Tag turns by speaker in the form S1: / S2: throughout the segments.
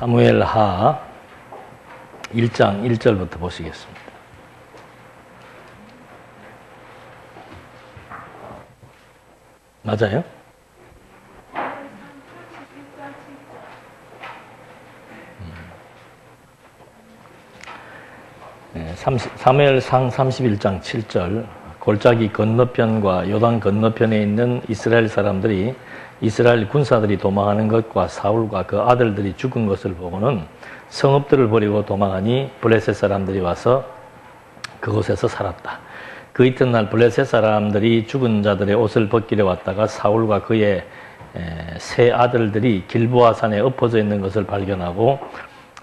S1: 사무엘하 1장 1절부터 보시겠습니다. 맞아요? 사무엘상 31장 7절. 골짜기 건너편과 요단 건너편에 있는 이스라엘 사람들이 이스라엘 군사들이 도망하는 것과 사울과 그 아들들이 죽은 것을 보고는 성읍들을 버리고 도망하니 블레셋 사람들이 와서 그곳에서 살았다. 그 이튿날 블레셋 사람들이 죽은 자들의 옷을 벗기려 왔다가 사울과 그의 세 아들들이 길보아 산에 엎어져 있는 것을 발견하고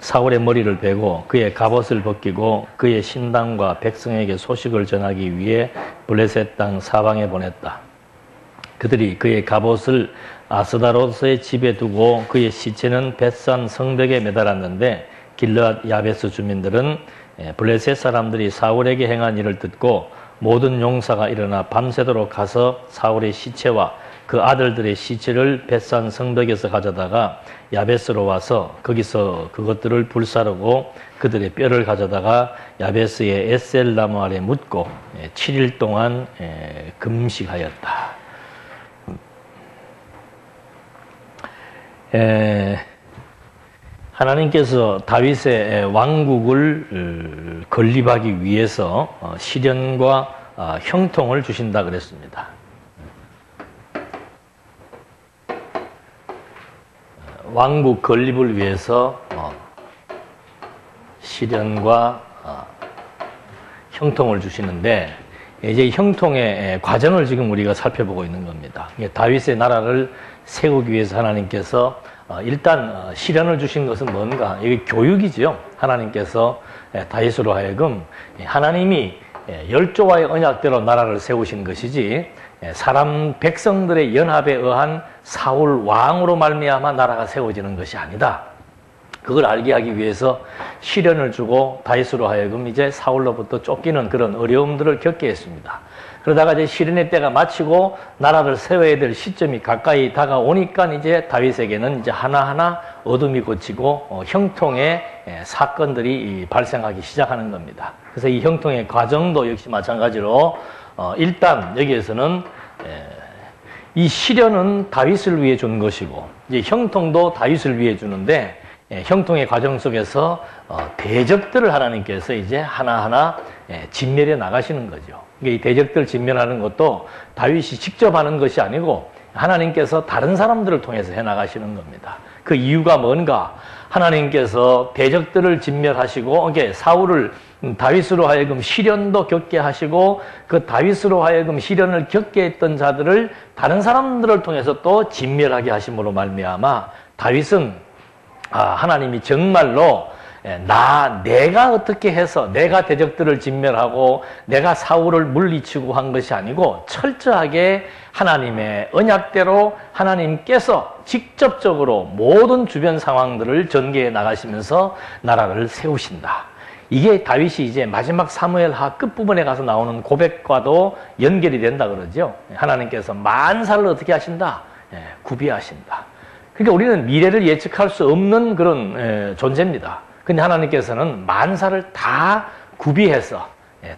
S1: 사울의 머리를 베고 그의 갑옷을 벗기고 그의 신당과 백성에게 소식을 전하기 위해 블레셋 땅 사방에 보냈다. 그들이 그의 갑옷을 아스다롯의 집에 두고 그의 시체는 벳산 성벽에 매달았는데 길르앗 야베스 주민들은 블레셋 사람들이 사울에게 행한 일을 듣고 모든 용사가 일어나 밤새도록 가서 사울의 시체와 그 아들들의 시체를 벳산 성벽에서 가져다가 야베스로 와서 거기서 그것들을 불사르고 그들의 뼈를 가져다가 야베스의 에셀 나무 아래 묻고 7일 동안 금식하였다. 하나님께서 다윗의 왕국을 건립하기 위해서 시련과 형통을 주신다 그랬습니다. 왕국 건립을 위해서 시련과 형통을 주시는데 이제 형통의 과정을 지금 우리가 살펴보고 있는 겁니다. 다윗의 나라를 세우기 위해서 하나님께서 일단 시련을 주신 것은 뭔가? 이게 교육이죠. 하나님께서 다윗으로 하여금 하나님이 열조와의 언약대로 나라를 세우신 것이지 사람 백성들의 연합에 의한 사울 왕으로 말미암아 나라가 세워지는 것이 아니다. 그걸 알게 하기 위해서 시련을 주고 다윗으로 하여금 이제 사울로부터 쫓기는 그런 어려움들을 겪게 했습니다. 그러다가 이제 시련의 때가 마치고 나라를 세워야 될 시점이 가까이 다가오니까 이제 다윗에게는 이제 하나하나 어둠이 걷히고 형통의 사건들이 발생하기 시작하는 겁니다. 그래서 이 형통의 과정도 역시 마찬가지로 일단 여기에서는 이 시련은 다윗을 위해 준 것이고 이제 형통도 다윗을 위해 주는데 형통의 과정 속에서 대적들을 하나님께서 이제 하나하나 진멸해 나가시는 거죠. 이 대적들 진멸하는 것도 다윗이 직접 하는 것이 아니고 하나님께서 다른 사람들을 통해서 해 나가시는 겁니다. 그 이유가 뭔가? 하나님께서 대적들을 진멸하시고 이게 사울을 다윗으로 하여금 시련도 겪게 하시고 그 다윗으로 하여금 시련을 겪게 했던 자들을 다른 사람들을 통해서 또 진멸하게 하심으로 말미암아 다윗은 하나님이 정말로 내가 어떻게 해서 내가 대적들을 진멸하고 내가 사울을 물리치고 한 것이 아니고 철저하게 하나님의 언약대로 하나님께서 직접적으로 모든 주변 상황들을 전개해 나가시면서 나라를 세우신다. 이게 다윗이 이제 마지막 사무엘하 끝부분에 가서 나오는 고백과도 연결이 된다 그러죠. 하나님께서 만사를 어떻게 하신다? 구비하신다. 그러니까 우리는 미래를 예측할 수 없는 그런 존재입니다. 근데 하나님께서는 만사를 다 구비해서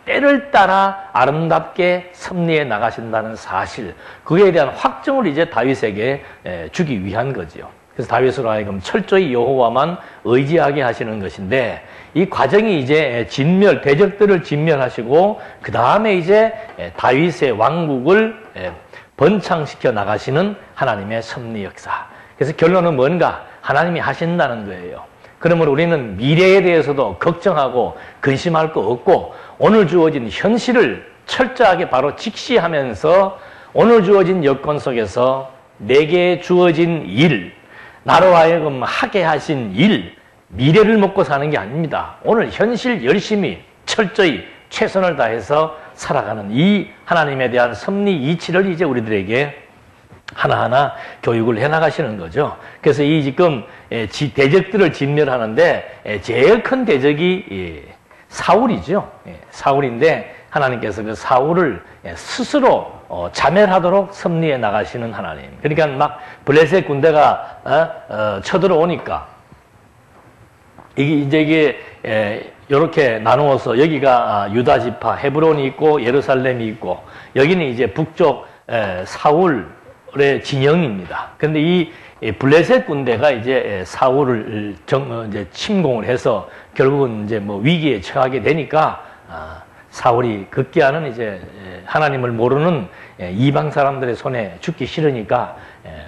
S1: 때를 따라 아름답게 섭리해 나가신다는 사실, 그에 대한 확정을 이제 다윗에게 주기 위한 거지요. 그래서 다윗으로 하여금 철저히 여호와만 의지하게 하시는 것인데 이 과정이 이제 대적들을 진멸하시고 그 다음에 이제 다윗의 왕국을 번창시켜 나가시는 하나님의 섭리 역사. 그래서 결론은 뭔가? 하나님이 하신다는 거예요. 그러므로 우리는 미래에 대해서도 걱정하고 근심할 거 없고 오늘 주어진 현실을 철저하게 바로 직시하면서 오늘 주어진 여건 속에서 내게 주어진 일, 나로 하여금 하게 하신 일, 미래를 먹고 사는 게 아닙니다. 오늘 현실 열심히 철저히 최선을 다해서 살아가는 이 하나님에 대한 섭리 이치를 이제 우리들에게 하나하나 교육을 해나가시는 거죠. 그래서 이 지금 대적들을 진멸하는데 제일 큰 대적이 사울이죠. 사울인데 하나님께서 그 사울을 스스로 자멸하도록 섭리해 나가시는 하나님. 그러니까 막 블레셋 군대가 쳐들어오니까 이게 이렇게 나누어서 여기가 유다 지파 헤브론이 있고 예루살렘이 있고 여기는 이제 북쪽 사울의 진영입니다. 근데 이 블레셋 군대가 이제 사울을 이제 침공을 해서 결국은 이제 뭐 위기에 처하게 되니까 사울이 급기야는 이제 하나님을 모르는 이방 사람들의 손에 죽기 싫으니까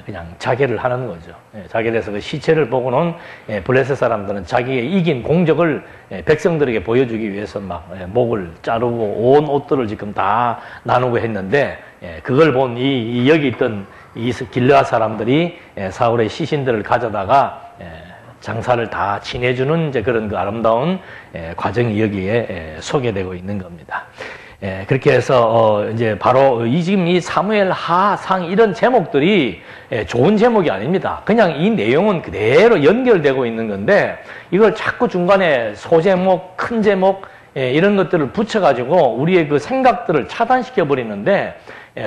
S1: 그냥 자결을 하는 거죠. 자결을 해서 그 시체를 보고는 블레셋 사람들은 자기의 이긴 공적을 백성들에게 보여주기 위해서 막 목을 자르고 온 옷들을 지금 다 나누고 했는데 그걸 본 여기 있던 이 길르앗 사람들이 사울의 시신들을 가져다가 장사를 다 지내주는 이제 그런 그 아름다운 과정이 여기에 소개되고 있는 겁니다. 그렇게 해서 이제 바로 지금 이 사무엘 하상 이런 제목들이 좋은 제목이 아닙니다. 그냥 이 내용은 그대로 연결되고 있는 건데 이걸 자꾸 중간에 소제목, 큰 제목 이런 것들을 붙여가지고 우리의 그 생각들을 차단시켜 버리는데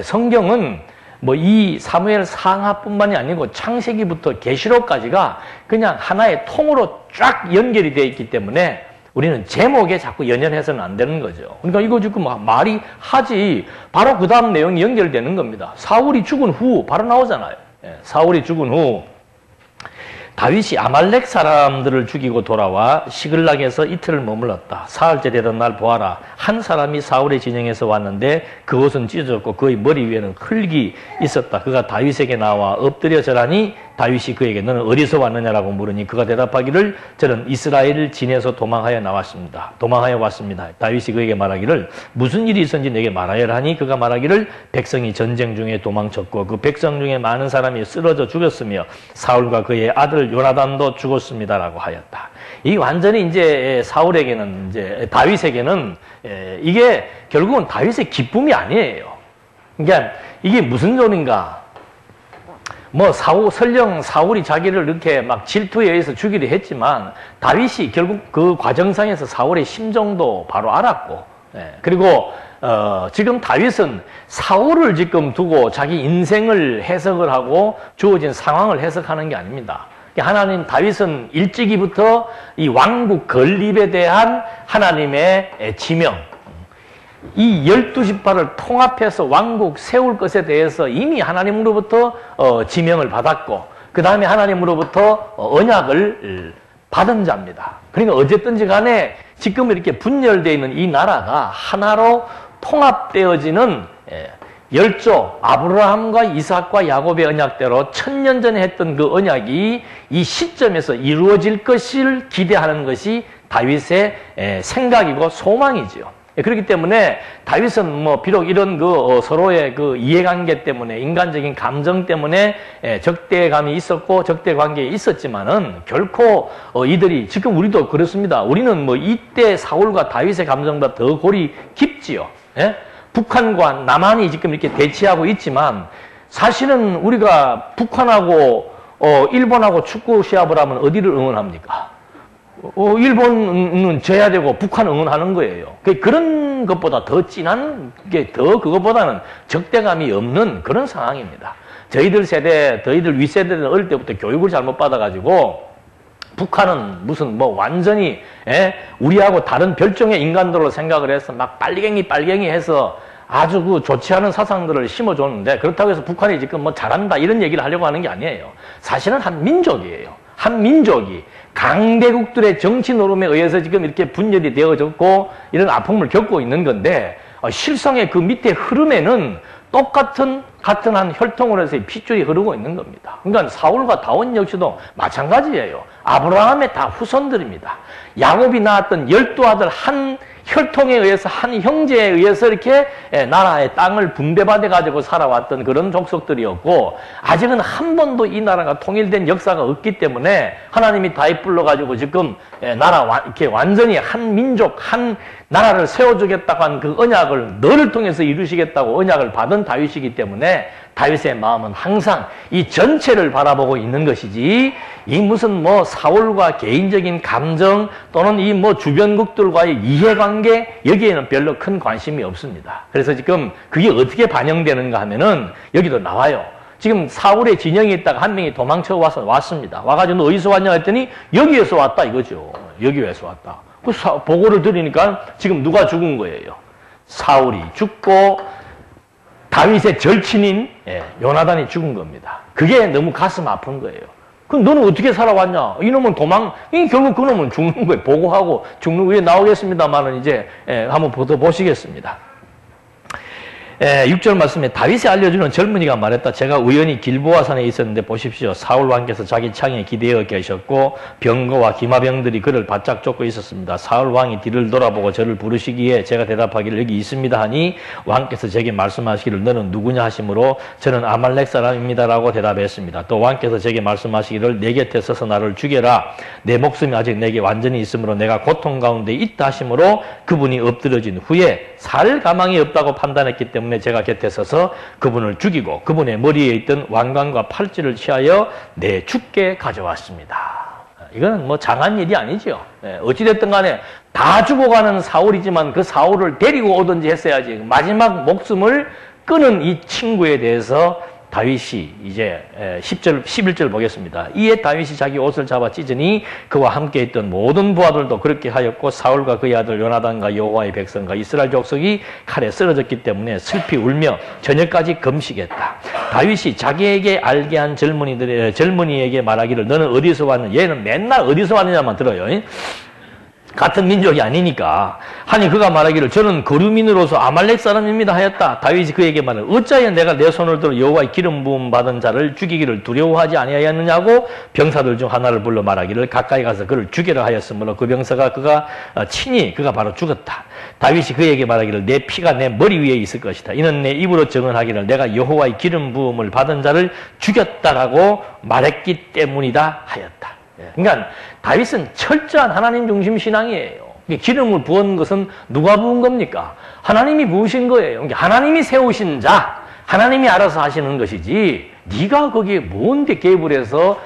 S1: 성경은 뭐 이 사무엘 상하뿐만이 아니고 창세기부터 계시록까지가 그냥 하나의 통으로 쫙 연결이 되어 있기 때문에 우리는 제목에 자꾸 연연해서는 안 되는 거죠. 그러니까 이거 지금 말이 하지 바로 그 다음 내용이 연결되는 겁니다. 사울이 죽은 후 바로 나오잖아요. 사울이 죽은 후 다윗이 아말렉 사람들을 죽이고 돌아와 시글락에서 이틀을 머물렀다. 사흘째 되던 날 보아라. 한 사람이 사울의 진영에서 왔는데 그 옷은 찢어졌고 그의 머리 위에는 흙이 있었다. 그가 다윗에게 나와 엎드려 절하니 다윗이 그에게 너는 어디서 왔느냐라고 물으니 그가 대답하기를 저는 이스라엘 진에서 도망하여 나왔습니다. 도망하여 왔습니다. 다윗이 그에게 말하기를 무슨 일이 있었는지 내게 말하여라 하니 그가 말하기를 백성이 전쟁 중에 도망쳤고 그 백성 중에 많은 사람이 쓰러져 죽었으며 사울과 그의 아들 요나단도 죽었습니다라고 하였다. 이 완전히 이제 사울에게는 이제 다윗에게는 이게 결국은 다윗의 기쁨이 아니에요. 그러니까 이게 무슨 소린가? 뭐 설령 사울이 자기를 이렇게 막 질투에 의해서 죽이려 했지만 다윗이 결국 그 과정상에서 사울의 심정도 바로 알았고 그리고 지금 다윗은 사울을 지금 두고 자기 인생을 해석을 하고 주어진 상황을 해석하는 게 아닙니다. 하나님 다윗은 일찍이부터 이 왕국 건립에 대한 하나님의 지명 이 12지파를 통합해서 왕국 세울 것에 대해서 이미 하나님으로부터 지명을 받았고 그 다음에 하나님으로부터 언약을 받은 자입니다. 그러니까 어쨌든지 간에 지금 이렇게 분열되어 있는 이 나라가 하나로 통합되어지는 열조 아브라함과 이삭과 야곱의 언약대로 1000년 전에 했던 그 언약이 이 시점에서 이루어질 것을 기대하는 것이 다윗의 생각이고 소망이지요. 그렇기 때문에 다윗은 뭐 비록 이런 그 서로의 그 이해관계 때문에 인간적인 감정 때문에 적대감이 있었고 적대 관계에 있었지만은 결코 이들이 지금 우리도 그렇습니다. 우리는 뭐 이때 사울과 다윗의 감정보다 더 골이 깊지요. 북한과 남한이 지금 이렇게 대치하고 있지만 사실은 우리가 북한하고 일본하고 축구 시합을 하면 어디를 응원합니까? 일본은 져야 되고 북한 응원하는 거예요. 그런 것보다 더 진한 게 더 그것보다는 적대감이 없는 그런 상황입니다. 저희들 세대, 저희들 윗세대는 어릴 때부터 교육을 잘못 받아가지고 북한은 무슨 뭐 완전히 우리하고 다른 별종의 인간들로 생각을 해서 막 빨갱이 해서 아주 그 좋지 않은 사상들을 심어줬는데 그렇다고 해서 북한이 지금 뭐 잘한다 이런 얘기를 하려고 하는 게 아니에요. 사실은 한 민족이에요. 한 민족이 강대국들의 정치 노름에 의해서 지금 이렇게 분열이 되어졌고 이런 아픔을 겪고 있는 건데 실상의 그 밑에 흐름에는 똑같은 한 혈통으로 해서 핏줄이 흐르고 있는 겁니다. 그러니까 사울과 다윗 역시도 마찬가지예요. 아브라함의 다 후손들입니다. 야곱이 낳았던 12아들 한 혈통에 의해서 한 형제에 의해서 이렇게 나라의 땅을 분배받아 가지고 살아왔던 그런 족속들이었고 아직은 한 번도 이 나라가 통일된 역사가 없기 때문에 하나님이 다윗 불러가지고 지금 나라 이렇게 완전히 한 민족 한 나라를 세워주겠다고 한 그 언약을 너를 통해서 이루시겠다고 언약을 받은 다윗이기 때문에 다윗의 마음은 항상 이 전체를 바라보고 있는 것이지 이 무슨 뭐 사울과 개인적인 감정 또는 이 뭐 주변국들과의 이해관계 여기에는 별로 큰 관심이 없습니다. 그래서 지금 그게 어떻게 반영되는가 하면은 여기도 나와요. 지금 사울의 진영에 있다가 한 명이 도망쳐 왔습니다. 와가지고 너 어디서 왔냐 했더니 여기에서 왔다 이거죠. 여기 왜서 왔다. 그 보고를 드리니까 지금 누가 죽은 거예요? 사울이 죽고 다윗의 절친인 요나단이 죽은 겁니다. 그게 너무 가슴 아픈 거예요. 그럼 너는 어떻게 살아왔냐? 이놈은 결국 그놈은 죽는 거예요. 보고하고 죽는 거에 나오겠습니다만은 이제 한번 보시겠습니다. 6절 말씀에 다윗이 알려주는 젊은이가 말했다. 제가 우연히 길보아산에 있었는데 보십시오. 사울 왕께서 자기 창에 기대어 계셨고 병거와 기마병들이 그를 바짝 쫓고 있었습니다. 사울 왕이 뒤를 돌아보고 저를 부르시기에 제가 대답하기를 여기 있습니다 하니 왕께서 제게 말씀하시기를 너는 누구냐 하시므로 저는 아말렉 사람입니다라고 대답했습니다. 또 왕께서 제게 말씀하시기를 내 곁에 서서 나를 죽여라. 내 목숨이 아직 내게 완전히 있으므로 내가 고통 가운데 있다 하시므로 그분이 엎드러진 후에 살 가망이 없다고 판단했기 때문에 제가 곁에 서서 그분을 죽이고 그분의 머리에 있던 왕관과 팔찌를 취하여 내 죽게 가져왔습니다. 이건 뭐 장한 일이 아니죠. 어찌됐든 간에 다 죽어가는 사울이지만 그 사울을 데리고 오든지 했어야지. 마지막 목숨을 끊은 이 친구에 대해서 다윗이 이제 10절, 11절 보겠습니다. 이에 다윗이 자기 옷을 잡아 찢으니 그와 함께 있던 모든 부하들도 그렇게 하였고 사울과 그의 아들 요나단과 여호와의 백성과 이스라엘 족속이 칼에 쓰러졌기 때문에 슬피 울며 저녁까지 금식했다. 다윗이 자기에게 알게 한 젊은이에게 말하기를 너는 어디서 왔느냐? 얘는 맨날 어디서 왔느냐만 들어요. 같은 민족이 아니니까. 하니 그가 말하기를 저는 거류민으로서 아말렉 사람입니다 하였다. 다윗이 그에게 말하되 어찌하여 내가 내 손을 들어 여호와의 기름 부음 받은 자를 죽이기를 두려워하지 아니하였느냐고 병사들 중 하나를 불러 말하기를 가까이 가서 그를 죽이라 하였으므로 그 병사가 친히 그가 바로 죽었다. 다윗이 그에게 말하기를 내 피가 내 머리 위에 있을 것이다. 이는 내 입으로 증언하기를 내가 여호와의 기름 부음을 받은 자를 죽였다라고 말했기 때문이다 하였다. 그러니까 다윗은 철저한 하나님 중심 신앙이에요. 기름을 부은 것은 누가 부은 겁니까? 하나님이 부으신 거예요. 그러니까 하나님이 세우신 자, 하나님이 알아서 하시는 것이지 네가 거기에 뭔데 개입을 해서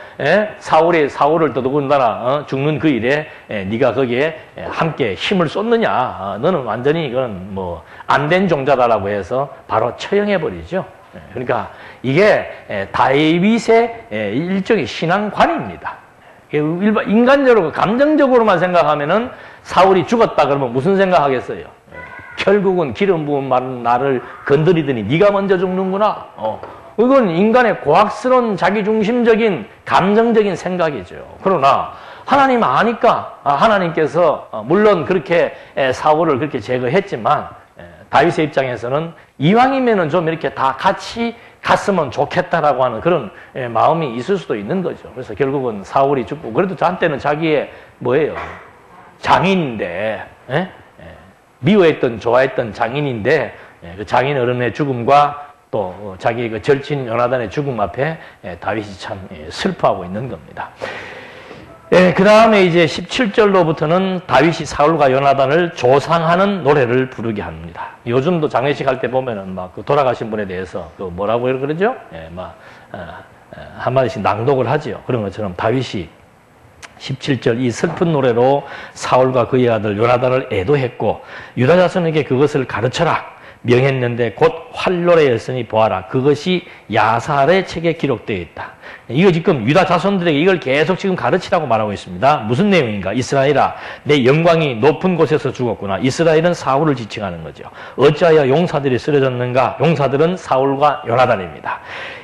S1: 사울을 더더군다나 죽는 그 일에 네가 거기에 함께 힘을 쏟느냐. 너는 완전히 이건 뭐 안 된 종자다라고 해서 바로 처형해 버리죠. 그러니까 이게 다윗의 일종의 신앙관입니다. 인간적으로 감정적으로만 생각하면은 사울이 죽었다 그러면 무슨 생각하겠어요? 결국은 기름 부은 나를 건드리더니 네가 먼저 죽는구나. 이건 인간의 고학스러운 자기중심적인 감정적인 생각이죠. 그러나 하나님 아니까 하나님께서 물론 그렇게 사울을 그렇게 제거했지만 다윗의 입장에서는 이왕이면은 좀 이렇게 다 같이 갔으면 좋겠다라고 하는 그런 마음이 있을 수도 있는 거죠. 그래서 결국은 사울이 죽고 그래도 저한테는 자기의 뭐예요? 장인인데 미워했던 좋아했던 장인인데 그 장인 어른의 죽음과 또 자기 그 절친 요나단의 죽음 앞에 다윗이 참 슬퍼하고 있는 겁니다. 그 다음에 이제 17절로부터는 다윗이 사울과 요나단을 조상하는 노래를 부르게 합니다. 요즘도 장례식 할 때 보면은 막 그 돌아가신 분에 대해서 그 뭐라고 그러죠? 한마디씩 낭독을 하지요. 그런 것처럼 다윗이 17절 이 슬픈 노래로 사울과 그의 아들 요나단을 애도했고 유다 자손에게 그것을 가르쳐라 명했는데 곧 활노래였으니 보아라 그것이 야살의 책에 기록되어 있다. 이거 지금 유다 자손들에게 이걸 계속 지금 가르치라고 말하고 있습니다. 무슨 내용인가? 이스라엘아 내 영광이 높은 곳에서 죽었구나. 이스라엘은 사울을 지칭하는 거죠. 어찌하여 용사들이 쓰러졌는가? 용사들은 사울과 요나단입니다.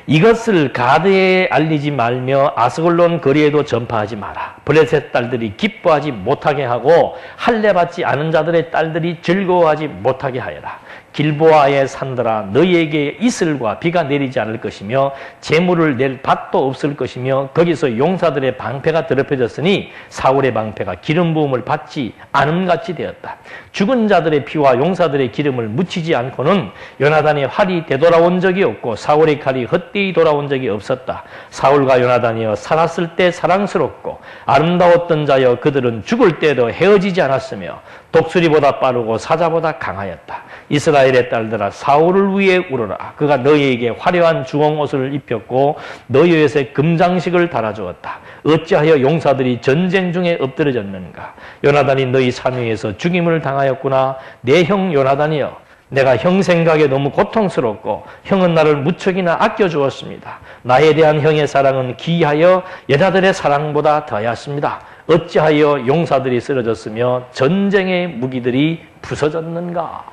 S1: 이것을 가드에 알리지 말며 아스글론 거리에도 전파하지 마라. 블레셋 딸들이 기뻐하지 못하게 하고 할례받지 않은 자들의 딸들이 즐거워하지 못하게 하여라. 길보아의 산들아 너희에게 이슬과 비가 내리지 않을 것이며 재물을 낼 밭도 없을 것이며 거기서 용사들의 방패가 더럽혀졌으니 사울의 방패가 기름 부음을 받지 않음같이 되었다. 죽은 자들의 피와 용사들의 기름을 묻히지 않고는 요나단의 활이 되돌아온 적이 없고 사울의 칼이 헛되이 돌아온 적이 없었다. 사울과 요나단이여 살았을 때 사랑스럽고 아름다웠던 자여 그들은 죽을 때도 헤어지지 않았으며 독수리보다 빠르고 사자보다 강하였다. 이스라엘의 딸들아 사울을 위해 울어라. 그가 너희에게 화려한 주홍옷을 입혔고 너희에게 금장식을 달아주었다. 어찌하여 용사들이 전쟁 중에 엎드러졌는가? 요나단이 너희 산 위에서 죽임을 당하였구나. 내 형 요나단이여 내가 형 생각에 너무 고통스럽고 형은 나를 무척이나 아껴주었습니다. 나에 대한 형의 사랑은 기이하여 여자들의 사랑보다 더하였습니다. 어찌하여 용사들이 쓰러졌으며 전쟁의 무기들이 부서졌는가?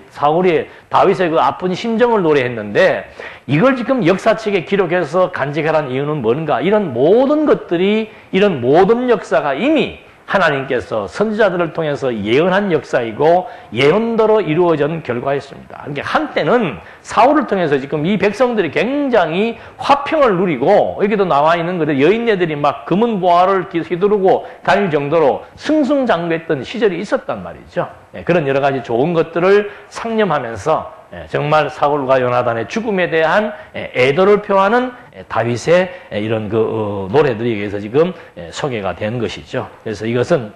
S1: 사울이 다윗의 그 아픈 심정을 노래했는데 이걸 지금 역사책에 기록해서 간직하라는 이유는 뭔가? 이런 모든 것들이, 이런 모든 역사가 이미 하나님께서 선지자들을 통해서 예언한 역사이고 예언대로 이루어진 결과였습니다. 그러니까 한때는 사울을 통해서 지금 이 백성들이 굉장히 화평을 누리고, 여기도 나와 있는 것들 여인네들이 막 금은 보화를 휘두르고 다닐 정도로 승승장구했던 시절이 있었단 말이죠. 그런 여러 가지 좋은 것들을 상념하면서 정말 사울과 요나단의 죽음에 대한 애도를 표하는 다윗의 이런 노래들에 의해서 지금 소개가 된 것이죠. 그래서 이것은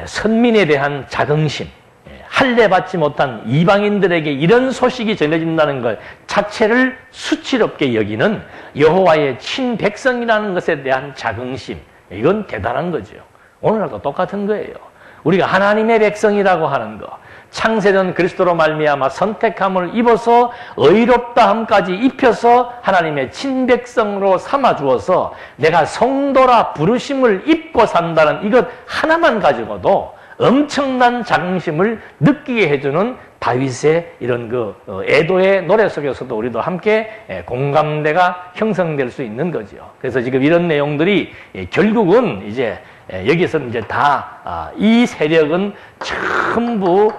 S1: 선민에 대한 자긍심, 할례받지 못한 이방인들에게 이런 소식이 전해진다는 것 자체를 수치롭게 여기는 여호와의 친백성이라는 것에 대한 자긍심, 이건 대단한 거죠. 오늘날도 똑같은 거예요. 우리가 하나님의 백성이라고 하는 것, 창세전 그리스도로 말미암아 선택함을 입어서 의롭다함까지 입혀서 하나님의 친백성으로 삼아주어서 내가 성도라 부르심을 입고 산다는 이것 하나만 가지고도 엄청난 자긍심을 느끼게 해주는 다윗의 이런 애도의 노래 속에서도 우리도 함께 공감대가 형성될 수 있는 거죠. 그래서 지금 이런 내용들이 결국은 이제 여기서는 이제 다 이 세력은 전부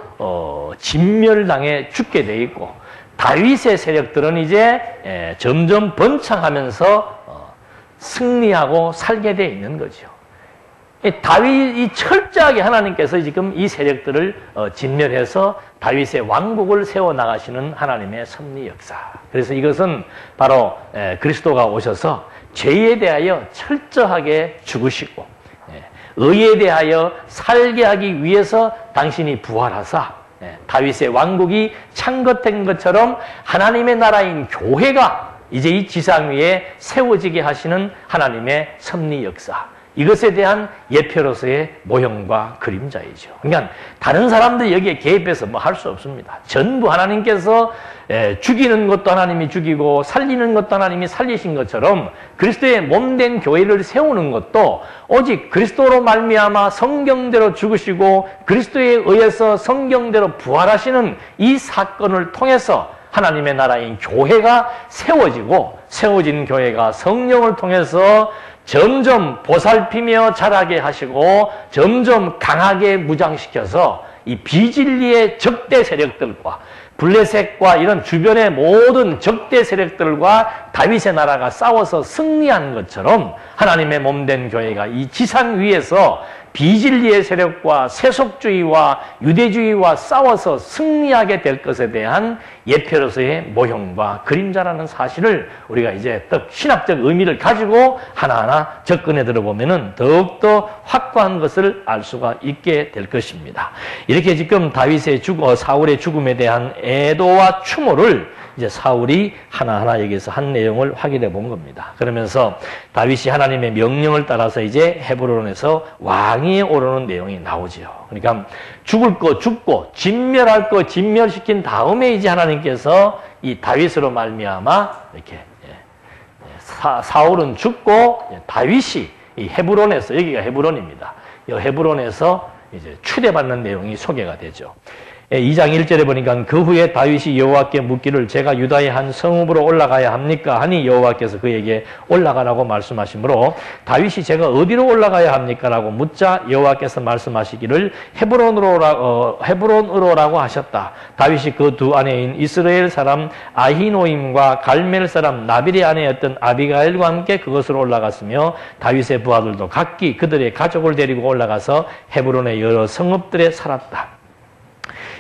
S1: 진멸당해 죽게 돼 있고 다윗의 세력들은 이제 점점 번창하면서 승리하고 살게 돼 있는 거죠. 다윗이 철저하게 하나님께서 지금 이 세력들을 진멸해서 다윗의 왕국을 세워나가시는 하나님의 섭리 역사. 그래서 이것은 바로 그리스도가 오셔서 죄에 대하여 철저하게 죽으시고 의에 대하여 살게 하기 위해서 당신이 부활하사 다윗의 왕국이 창것된 것처럼 하나님의 나라인 교회가 이제 이 지상 위에 세워지게 하시는 하나님의 섭리 역사, 이것에 대한 예표로서의 모형과 그림자이죠. 그러니까 다른 사람들이 여기에 개입해서 뭐 할 수 없습니다. 전부 하나님께서 죽이는 것도 하나님이 죽이고 살리는 것도 하나님이 살리신 것처럼 그리스도의 몸된 교회를 세우는 것도 오직 그리스도로 말미암아 성경대로 죽으시고 그리스도에 의해서 성경대로 부활하시는 이 사건을 통해서 하나님의 나라인 교회가 세워지고, 세워진 교회가 성령을 통해서 점점 보살피며 자라게 하시고 점점 강하게 무장시켜서 이 비진리의 적대 세력들과 블레셋과 이런 주변의 모든 적대 세력들과 다윗의 나라가 싸워서 승리한 것처럼 하나님의 몸된 교회가 이 지상 위에서 비진리의 세력과 세속주의와 유대주의와 싸워서 승리하게 될 것에 대한 예표로서의 모형과 그림자라는 사실을 우리가 이제 또 신학적 의미를 가지고 하나하나 접근해 들어보면은 더욱더 확고한 것을 알 수가 있게 될 것입니다. 이렇게 지금 다윗의 사울의 죽음에 대한 애도와 추모를 이제 사울이 하나하나 여기서 한 내용을 확인해 본 겁니다. 그러면서 다윗이 하나님의 명령을 따라서 이제 헤브론에서 왕위에 오르는 내용이 나오죠. 그러니까 죽을 거 죽고 진멸할 거 진멸시킨 다음에 이제 하나님께서 이 다윗으로 말미암아 이렇게 사울은 죽고 다윗이 이 헤브론에서, 여기가 헤브론입니다. 이 헤브론에서 이제 추대받는 내용이 소개가 되죠. 2장 1절에 보니까 그 후에 다윗이 여호와께 묻기를 제가 유다의 한 성읍으로 올라가야 합니까? 하니 여호와께서 그에게 올라가라고 말씀하시므로 다윗이 제가 어디로 올라가야 합니까? 라고 묻자 여호와께서 말씀하시기를 헤브론으로라고 하셨다. 다윗이 그 두 아내인 이스라엘 사람 아히노임과 갈멜 사람 나빌의 아내였던 아비가일과 함께 그것으로 올라갔으며 다윗의 부하들도 각기 그들의 가족을 데리고 올라가서 헤브론의 여러 성읍들에 살았다.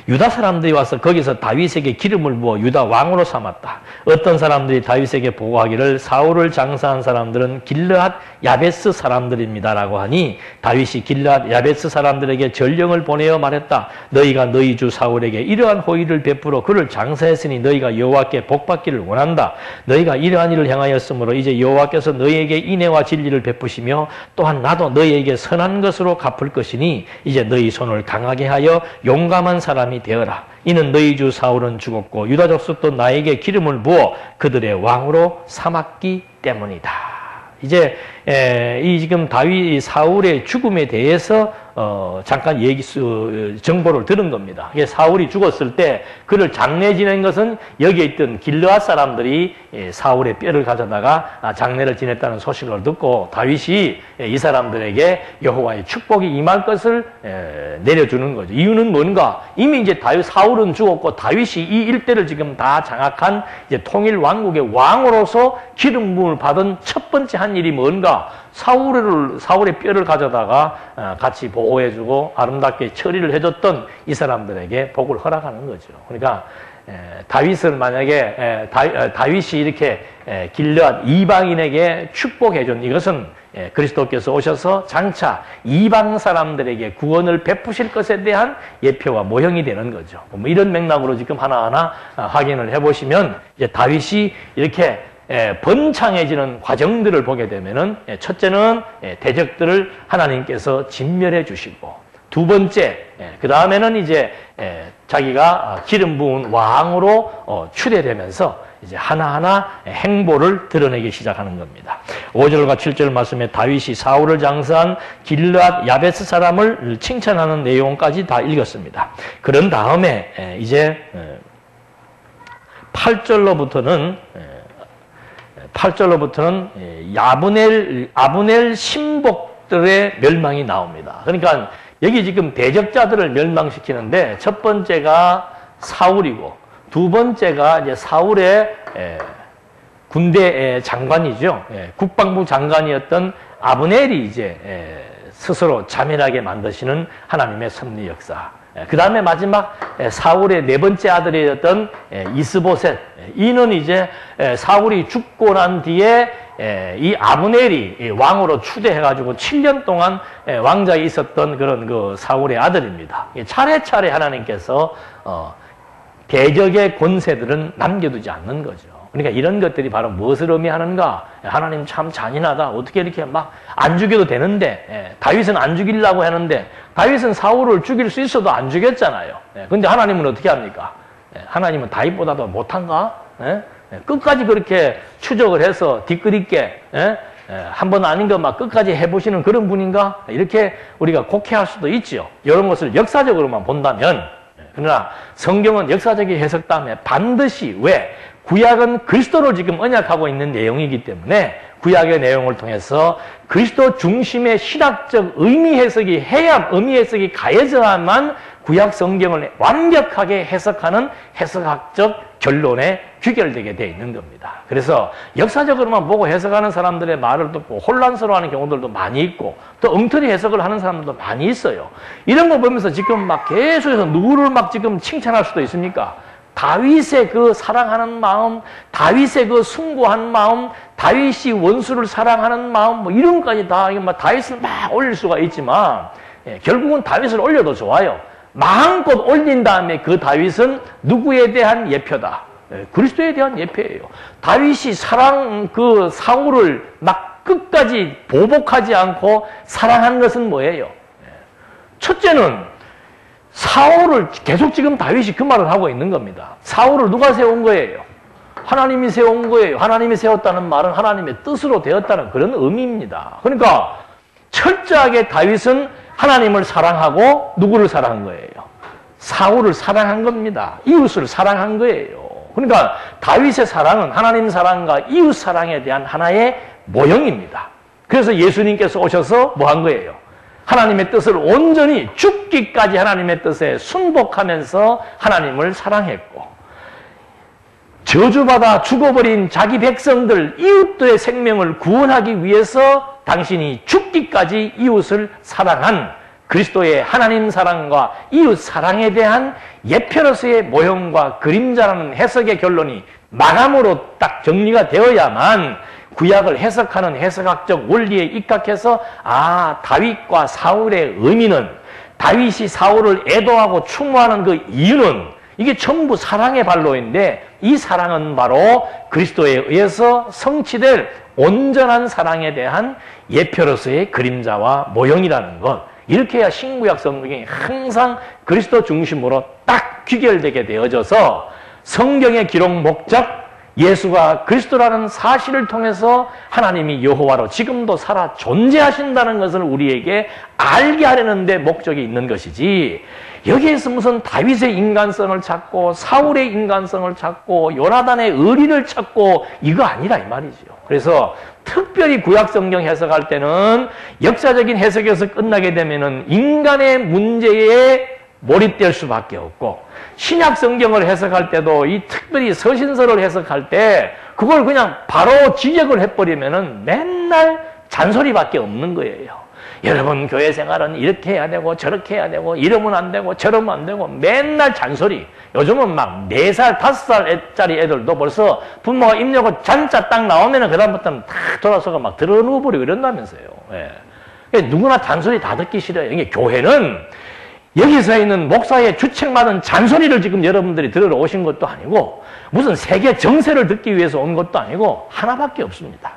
S1: 유다 사람들이 와서 거기서 다윗에게 기름을 부어 유다 왕으로 삼았다. 어떤 사람들이 다윗에게 보고하기를 사울을 장사한 사람들은 길르앗 야베스 사람들입니다라고 하니 다윗이 길르앗 야베스 사람들에게 전령을 보내어 말했다. 너희가 너희 주 사울에게 이러한 호의를 베풀어 그를 장사했으니 너희가 여호와께 복받기를 원한다. 너희가 이러한 일을 행하였으므로 이제 여호와께서 너희에게 인애와 진리를 베푸시며 또한 나도 너희에게 선한 것으로 갚을 것이니 이제 너희 손을 강하게 하여 용감한 사람이 되어라. 이는 너희 주 사울은 죽었고 유다 족속도 나에게 기름을 부어 그들의 왕으로 삼았기 때문이다. 이제 이 지금 다윗 사울의 죽음에 대해서 잠깐 정보를 들은 겁니다. 이게 사울이 죽었을 때 그를 장례 지낸 것은 여기에 있던 길르앗 사람들이 사울의 뼈를 가져다가 장례를 지냈다는 소식을 듣고 다윗이 이 사람들에게 여호와의 축복이 임할 것을 내려주는 거죠. 이유는 뭔가? 이미 이제 사울은 죽었고 다윗이 이 일대를 지금 다 장악한 이제 통일 왕국의 왕으로서 기름 부음을 받은 첫 번째 한 일이 뭔가? 사울의 뼈를 가져다가 같이 보호해주고 아름답게 처리를 해줬던 이 사람들에게 복을 허락하는 거죠. 그러니까 다윗은 만약에 다윗이 이렇게 길르앗 이방인에게 축복해준 이것은 그리스도께서 오셔서 장차 이방 사람들에게 구원을 베푸실 것에 대한 예표와 모형이 되는 거죠. 뭐 이런 맥락으로 지금 하나하나 확인을 해보시면 이제 다윗이 이렇게 번창해지는 과정들을 보게 되면은 첫째는 대적들을 하나님께서 진멸해 주시고 두 번째 그 다음에는 이제 자기가 기름 부은 왕으로 추대되면서 이제 하나하나 행보를 드러내기 시작하는 겁니다. 5절과 7절 말씀에 다윗이 사울을 장사한 길르앗 야베스 사람을 칭찬하는 내용까지 다 읽었습니다. 그런 다음에 이제 8절로부터는 아브넬 신복들의 멸망이 나옵니다. 그러니까 여기 지금 대적자들을 멸망시키는데 첫 번째가 사울이고 두 번째가 이제 사울의 군대 장관이죠. 국방부 장관이었던 아브넬이 이제 스스로 자멸하게 만드시는 하나님의 섭리 역사. 그 다음에 마지막 사울의 네 번째 아들이었던 이스보셋. 이는 이제 사울이 죽고 난 뒤에 이 아브넬이 왕으로 추대해가지고 7년 동안 왕자에 있었던 그런 그 사울의 아들입니다. 차례차례 하나님께서 대적의 권세들은 남겨두지 않는 거죠. 그러니까 이런 것들이 바로 무엇을 의미하는가? 하나님 참 잔인하다. 어떻게 이렇게 막 안 죽여도 되는데 다윗은 안 죽이려고 하는데 다윗은 사울을 죽일 수 있어도 안 죽였잖아요. 근데 하나님은 어떻게 합니까? 하나님은 다윗보다도 못한가? 끝까지 그렇게 추적을 해서 뒤끝있게 한 번 아닌 거 막 끝까지 해보시는 그런 분인가? 이렇게 우리가 곡해할 수도 있지요. 이런 것을 역사적으로만 본다면 그러나 성경은 역사적인 해석 다음에 반드시 왜? 구약은 그리스도를 지금 언약하고 있는 내용이기 때문에 구약의 내용을 통해서 그리스도 중심의 신학적 의미 해석이 가해져야만 구약 성경을 완벽하게 해석하는 해석학적 결론에 귀결되게 되어 있는 겁니다. 그래서 역사적으로만 보고 해석하는 사람들의 말을 듣고 혼란스러워하는 경우들도 많이 있고 또 엉터리 해석을 하는 사람들도 많이 있어요. 이런 거 보면서 지금 막 계속해서 누구를 막 지금 칭찬할 수도 있습니까? 다윗의 그 사랑하는 마음, 다윗의 그 숭고한 마음, 다윗이 원수를 사랑하는 마음, 뭐 이런까지 다 다윗을 막 올릴 수가 있지만 결국은 다윗을 올려도 좋아요. 마음껏 올린 다음에 그 다윗은 누구에 대한 예표다? 그리스도에 대한 예표예요. 다윗이 사울을 막 끝까지 보복하지 않고 사랑한 것은 뭐예요? 첫째는 사울을 계속 지금 다윗이 그 말을 하고 있는 겁니다. 사울을 누가 세운 거예요? 하나님이 세운 거예요. 하나님이 세웠다는 말은 하나님의 뜻으로 되었다는 그런 의미입니다. 그러니까 철저하게 다윗은 하나님을 사랑하고 누구를 사랑한 거예요? 사울을 사랑한 겁니다. 이웃을 사랑한 거예요. 그러니까 다윗의 사랑은 하나님 사랑과 이웃 사랑에 대한 하나의 모형입니다. 그래서 예수님께서 오셔서 뭐 한 거예요? 하나님의 뜻을 온전히 죽기까지 하나님의 뜻에 순복하면서 하나님을 사랑했고 저주받아 죽어버린 자기 백성들 이웃들의 생명을 구원하기 위해서 당신이 죽기까지 이웃을 사랑한 그리스도의 하나님 사랑과 이웃 사랑에 대한 예표로서의 모형과 그림자라는 해석의 결론이 마감으로 딱 정리가 되어야만 구약을 해석하는 해석학적 원리에 입각해서 다윗과 사울의 의미는 다윗이 사울을 애도하고 추모하는 그 이유는 이게 전부 사랑의 발로인데 이 사랑은 바로 그리스도에 의해서 성취될 온전한 사랑에 대한 예표로서의 그림자와 모형이라는 것. 이렇게 해야 신구약 성경이 항상 그리스도 중심으로 딱 귀결되게 되어져서 성경의 기록 목적, 예수가 그리스도라는 사실을 통해서 하나님이 여호와로 지금도 살아 존재하신다는 것을 우리에게 알게 하려는 데 목적이 있는 것이지, 여기에서 무슨 다윗의 인간성을 찾고 사울의 인간성을 찾고 요나단의 의리를 찾고 이거 아니라 이 말이죠. 그래서 특별히 구약 성경 해석할 때는 역사적인 해석에서 끝나게 되면은 인간의 문제에 몰입될 수밖에 없고, 신약 성경을 해석할 때도 이 특별히 서신서를 해석할 때 그걸 그냥 바로 지적을 해버리면은 맨날 잔소리밖에 없는 거예요. 여러분 교회 생활은 이렇게 해야 되고 저렇게 해야 되고 이러면 안 되고 저러면 안 되고 맨날 잔소리. 요즘은 막 4살, 5살짜리 애들도 벌써 부모가 입력고 잔자 딱 나오면은 그다음부터는 탁 돌아서가 막 들어 누워버리고 이런다면서요. 예. 누구나 잔소리 다 듣기 싫어요. 이게 교회는 여기서 있는 목사의 주책받은 잔소리를 지금 여러분들이 들으러 오신 것도 아니고 무슨 세계 정세를 듣기 위해서 온 것도 아니고 하나밖에 없습니다.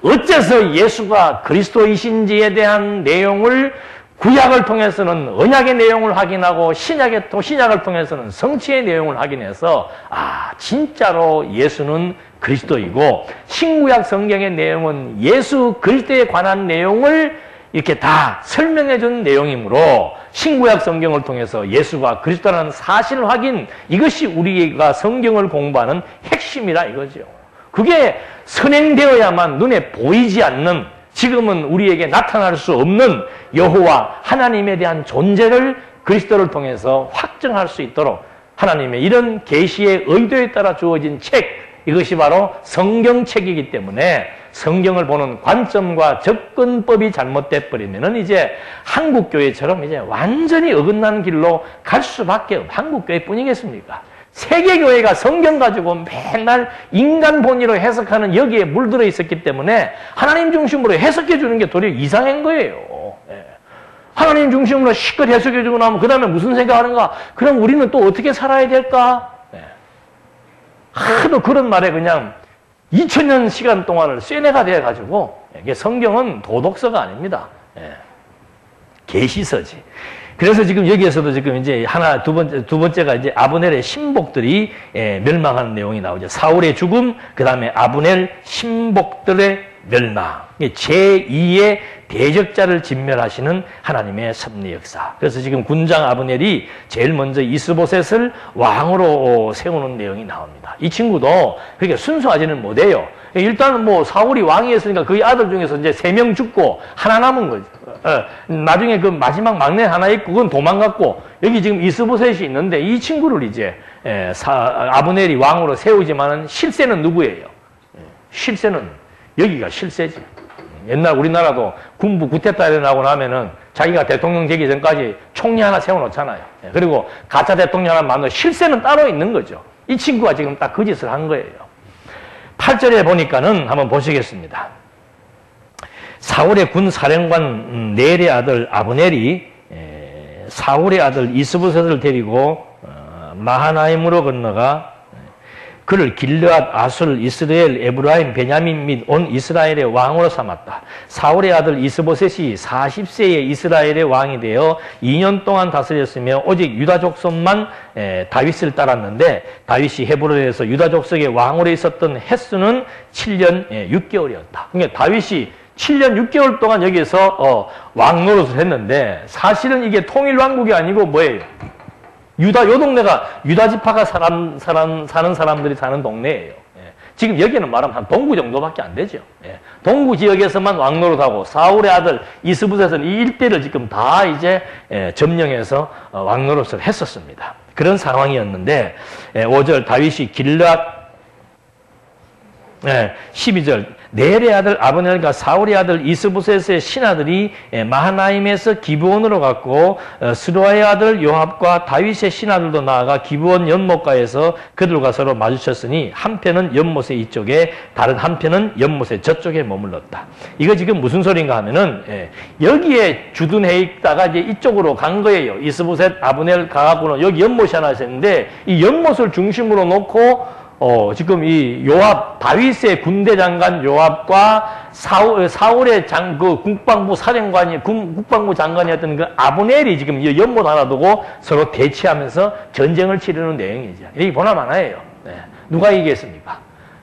S1: 어째서 예수가 그리스도이신지에 대한 내용을 구약을 통해서는 언약의 내용을 확인하고 신약을 통해서는 성취의 내용을 확인해서 진짜로 예수는 그리스도이고 신구약 성경의 내용은 예수 그리스도에 관한 내용을 이렇게 다 설명해 준 내용이므로 신구약 성경을 통해서 예수가 그리스도라는 사실 확인, 이것이 우리가 성경을 공부하는 핵심이라 이거죠. 그게 선행되어야만 눈에 보이지 않는, 지금은 우리에게 나타날 수 없는 여호와 하나님에 대한 존재를 그리스도를 통해서 확증할 수 있도록 하나님의 이런 계시의 의도에 따라 주어진 책, 이것이 바로 성경책이기 때문에 성경을 보는 관점과 접근법이 잘못돼 버리면은 이제 한국 교회처럼 이제 완전히 어긋난 길로 갈 수밖에 없어요. 한국 교회뿐이겠습니까? 세계 교회가 성경 가지고 맨날 인간 본의로 해석하는 여기에 물들어 있었기 때문에 하나님 중심으로 해석해 주는 게 도리어 이상한 거예요. 하나님 중심으로 실컷 해석해 주고 나면 그 다음에 무슨 생각하는가? 그럼 우리는 또 어떻게 살아야 될까? 하도 그런 말에 그냥 2000년 시간 동안을 쇠뇌가 돼가지고, 이게 성경은 도덕서가 아닙니다. 계시서지. 그래서 지금 여기에서도 지금 이제 두 번째가 이제 아브넬의 신복들이 멸망하는 내용이 나오죠. 사울의 죽음, 그 다음에 아브넬 신복들의 멸망. 제2의 대적자를 진멸하시는 하나님의 섭리 역사. 그래서 지금 군장 아브넬이 제일 먼저 이스보셋을 왕으로 세우는 내용이 나옵니다. 이 친구도 그렇게 순수하지는 못해요. 일단은 뭐 사울이 왕이었으니까 그의 아들 중에서 이제 3명 죽고 하나 남은 거죠. 나중에 그 마지막 막내 하나 있고 그건 도망갔고, 여기 지금 이스보셋이 있는데 이 친구를 이제 아브넬이 왕으로 세우지만은 실세는 누구예요? 실세는 여기가 실세지. 옛날 우리나라도 군부 구태타 일어나고 나면은 자기가 대통령 되기 전까지 총리 하나 세워놓잖아요. 그리고 가짜 대통령 하나 만들어 실세는 따로 있는 거죠. 이 친구가 지금 딱 그 짓을 한 거예요. 8절에 보니까는 한번 보시겠습니다. 사울의 군 사령관 넬의 아들 아브넬이 사울의 아들 이스보셋을 데리고 마하나임으로 건너가 그를 길르앗, 아술, 이스라엘, 에브라임, 베냐민 및 온 이스라엘의 왕으로 삼았다. 사울의 아들 이스보셋이 40세에 이스라엘의 왕이 되어 2년 동안 다스렸으며 오직 유다 족속만 다윗을 따랐는데, 다윗이 헤브론에서 유다 족속의 왕으로 있었던 횟수는 7년 6개월이었다. 그러니까 다윗이 7년 6개월 동안 여기서 왕 노릇을 했는데, 사실은 이게 통일왕국이 아니고 뭐예요? 요 동네가 유다 지파가 사는 사람들이 사는 동네예요. 지금 여기는 말하면 한 동구 정도밖에 안 되죠. 동구 지역에서만 왕노릇하고 사울의 아들 이스보셋은 이 일대를 지금 다 이제 점령해서 왕노릇을 했었습니다. 그런 상황이었는데 5절 다윗이 길르앗 12절 넬의 아들 아브넬과 사울의 아들 이스보셋의 신하들이 마하나임에서 기브온으로 갔고 스루아의 아들 요압과 다윗의 신하들도 나아가 기브온 연못가에서 그들과 서로 마주쳤으니 한편은 연못의 이쪽에 다른 한편은 연못의 저쪽에 머물렀다. 이거 지금 무슨 소린가 하면은 여기에 주둔해 있다가 이제 이쪽으로 간 거예요. 이스보셋 아브넬 가갖고는 여기 연못이 하나 있었는데 이 연못을 중심으로 놓고 지금 이 요압, 다윗의 군대 장관 요압과 사울의 그 국방부 사령관이, 국방부 장관이었던 그 아브넬이 지금 이 연못 하나 두고 서로 대치하면서 전쟁을 치르는 내용이죠. 여기 보나마나예요. 누가 이기겠습니까?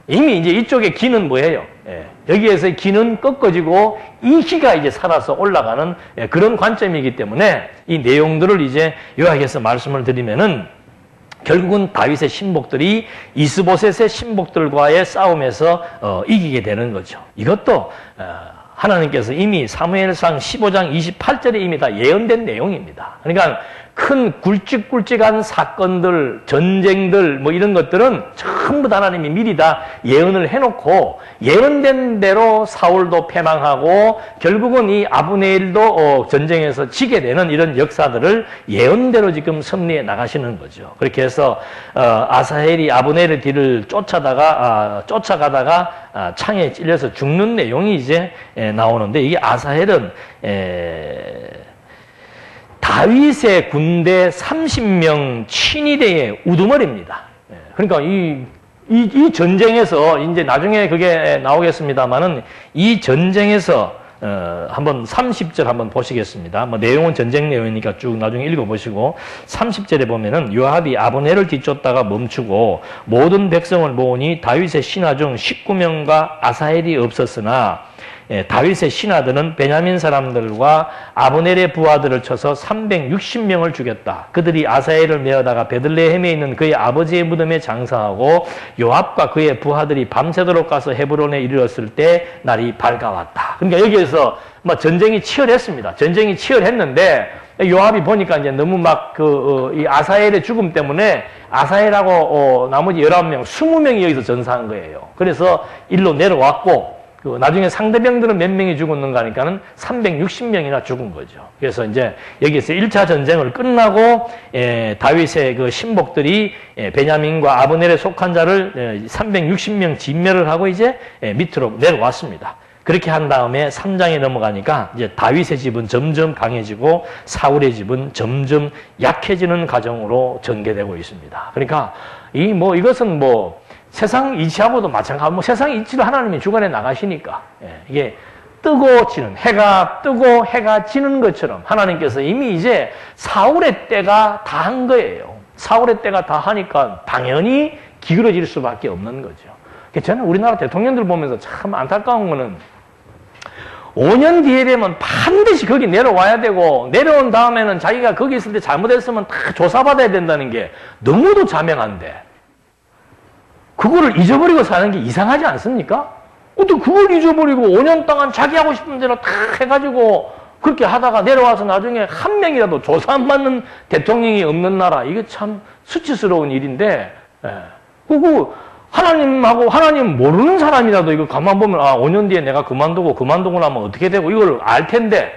S1: 이미 이제 이쪽의 기는 뭐예요? 예, 여기에서의 기는 꺾어지고 이 기가 이제 살아서 올라가는 그런 관점이기 때문에 이 내용들을 이제 요약해서 말씀을 드리면은 결국은 다윗의 신복들이 이스보셋의 신복들과의 싸움에서 이기게 되는 거죠. 이것도 하나님께서 이미 사무엘상 15장 28절에 이미 다 예언된 내용입니다. 그러니까 큰 굵직굵직한 사건들, 전쟁들 뭐 이런 것들은 전부 다 하나님이 미리 다 예언을 해놓고 예언된 대로 사울도 패망하고 결국은 이 아브네일도 전쟁에서 지게 되는 이런 역사들을 예언대로 지금 섭리해 나가시는 거죠. 그렇게 해서 아사헬이 아브네일의 뒤를 쫓아가다가 창에 찔려서 죽는 내용이 이제 나오는데 이게 아사헬은 다윗의 군대 30명 친위대의 우두머리입니다. 그러니까 이 전쟁에서 이제 나중에 그게 나오겠습니다만은 이 전쟁에서 한번 30절 한번 보시겠습니다. 뭐 내용은 전쟁 내용이니까 쭉 나중에 읽어보시고 30절에 보면은 요압이 아브넬을 뒤쫓다가 멈추고 모든 백성을 모으니 다윗의 신하 중 19명과 아사헬이 없었으나 다윗의 신하들은 베냐민 사람들과 아브넬의 부하들을 쳐서 360명을 죽였다. 그들이 아사헬을 메어다가 베들레헴에 있는 그의 아버지의 무덤에 장사하고 요압과 그의 부하들이 밤새도록 가서 헤브론에 이르렀을 때 날이 밝아왔다. 그러니까 여기에서 뭐 전쟁이 치열했습니다. 전쟁이 치열했는데 요압이 보니까 이제 너무 막 이 아사헬의 죽음 때문에 아사헬하고 나머지 19명, 20명이 여기서 전사한 거예요. 그래서 일로 내려왔고 나중에 상대병들은 몇 명이 죽었는가 하니까는 360명이나 죽은 거죠. 그래서 이제 여기서 1차 전쟁을 끝나고 다윗의 그 신복들이 베냐민과 아브넬에 속한 자를 360명 진멸을 하고 이제 밑으로 내려왔습니다. 그렇게 한 다음에 3장에 넘어가니까 이제 다윗의 집은 점점 강해지고 사울의 집은 점점 약해지는 과정으로 전개되고 있습니다. 그러니까 이것은 세상 이치하고도 마찬가지고 세상 이치를 하나님이 주관해 나가시니까 이게 뜨고 지는 해가 뜨고 해가 지는 것처럼 하나님께서 이미 이제 사울의 때가 다 한 거예요. 사울의 때가 다 하니까 당연히 기울어질 수밖에 없는 거죠. 저는 우리나라 대통령들 보면서 참 안타까운 거는 5년 뒤에 되면 반드시 거기 내려와야 되고 내려온 다음에는 자기가 거기 있을 때 잘못했으면 다 조사받아야 된다는 게 너무도 자명한데 그거를 잊어버리고 사는 게 이상하지 않습니까? 어떻게 그걸 잊어버리고 5년 동안 자기 하고 싶은 대로 다 해가지고 그렇게 하다가 내려와서 나중에 한 명이라도 조사 안 받는 대통령이 없는 나라, 이게 참 수치스러운 일인데, 그거 하나님 모르는 사람이라도 이거 가만 보면 5년 뒤에 내가 그만두고 나면 어떻게 되고 이걸 알 텐데,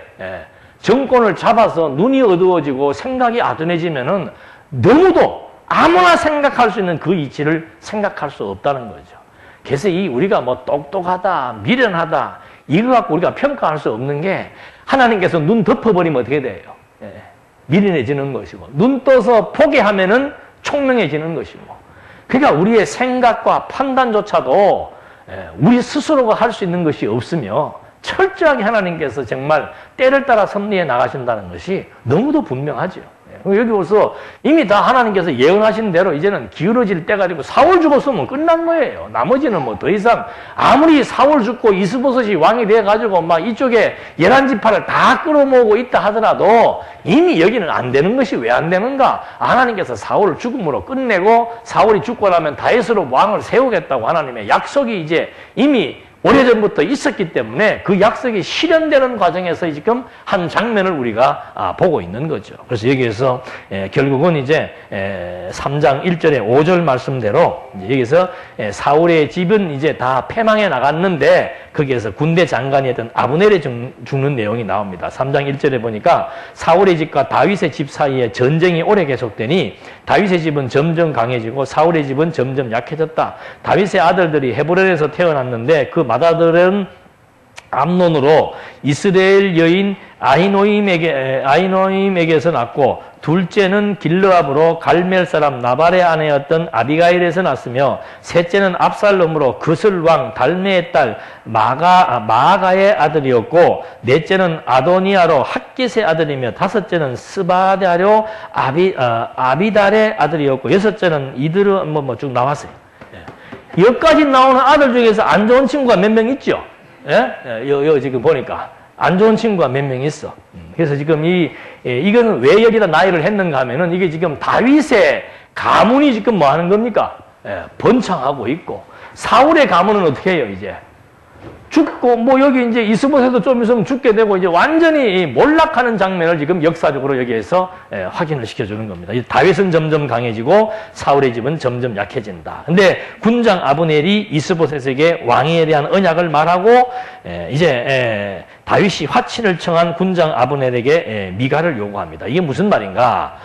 S1: 정권을 잡아서 눈이 어두워지고 생각이 아둔해지면은 너무도 아무나 생각할 수 있는 그 이치를 생각할 수 없다는 거죠. 그래서 우리가 똑똑하다, 미련하다, 이거 갖고 우리가 평가할 수 없는 게 하나님께서 눈 덮어버리면 어떻게 돼요? 미련해지는 것이고, 눈 떠서 포기하면은 총명해지는 것이고, 그러니까 우리의 생각과 판단조차도 우리 스스로가 할 수 있는 것이 없으며 철저하게 하나님께서 정말 때를 따라 섭리해 나가신다는 것이 너무도 분명하죠. 여기 와서 이미 다 하나님께서 예언하신 대로 이제는 기울어질 때가 되고 사울 죽었으면 끝난 거예요. 나머지는 더 이상 아무리 사울 죽고 이스보셋이 왕이 돼가지고 막 이쪽에 11지파를 다 끌어모으고 있다 하더라도 이미 여기는 안 되는 것이 왜 안 되는가? 하나님께서 사울을 죽음으로 끝내고 사울이 죽고 나면 다윗으로 왕을 세우겠다고 하나님의 약속이 이제 이미 오래전부터 있었기 때문에 그 약속이 실현되는 과정에서 지금 한 장면을 우리가 보고 있는 거죠. 그래서 여기에서 결국은 이제 3장 1절에 5절 말씀대로 여기서 사울의 집은 이제 다 패망해 나갔는데 거기에서 군대 장관이었던 아브넬이 죽는 내용이 나옵니다. 3장 1절에 보니까 사울의 집과 다윗의 집 사이에 전쟁이 오래 계속되니 다윗의 집은 점점 강해지고 사울의 집은 점점 약해졌다. 다윗의 아들들이 헤브론에서 태어났는데 그 맏아들은 암논으로 이스라엘 여인 아히노임에게서 낳고 둘째는 길르압으로 갈멜 사람 나발의 아내였던 아비가일에서 낳았으며 셋째는 압살롬으로 그슬 왕 달메의 딸 마아가의 아들이었고 넷째는 아도니아로 핫깃의 아들이며 다섯째는 스바다로 아비달의 아들이었고 여섯째는 이드르 쭉 나왔어요. 여기까지 나오는 아들 중에서 안 좋은 친구가 몇 명 있죠? 예? 여 지금 보니까. 안 좋은 친구가 몇 명 있어. 그래서 지금 이거는 왜 여기다 나열을 했는가 하면은 이게 지금 다윗의 가문이 지금 뭐 하는 겁니까? 예, 번창하고 있고. 사울의 가문은 어떻게 해요, 이제? 죽고, 뭐 여기 이제 이스보셋도 좀 있으면 죽게 되고 이제 완전히 몰락하는 장면을 지금 역사적으로 여기에서 확인을 시켜주는 겁니다. 다윗은 점점 강해지고 사울의 집은 점점 약해진다. 근데 군장 아브넬이 이스보셋에게 왕위에 대한 언약을 말하고 이제 다윗이 화친을 청한 군장 아브넬에게 미가를 요구합니다. 이게 무슨 말인가?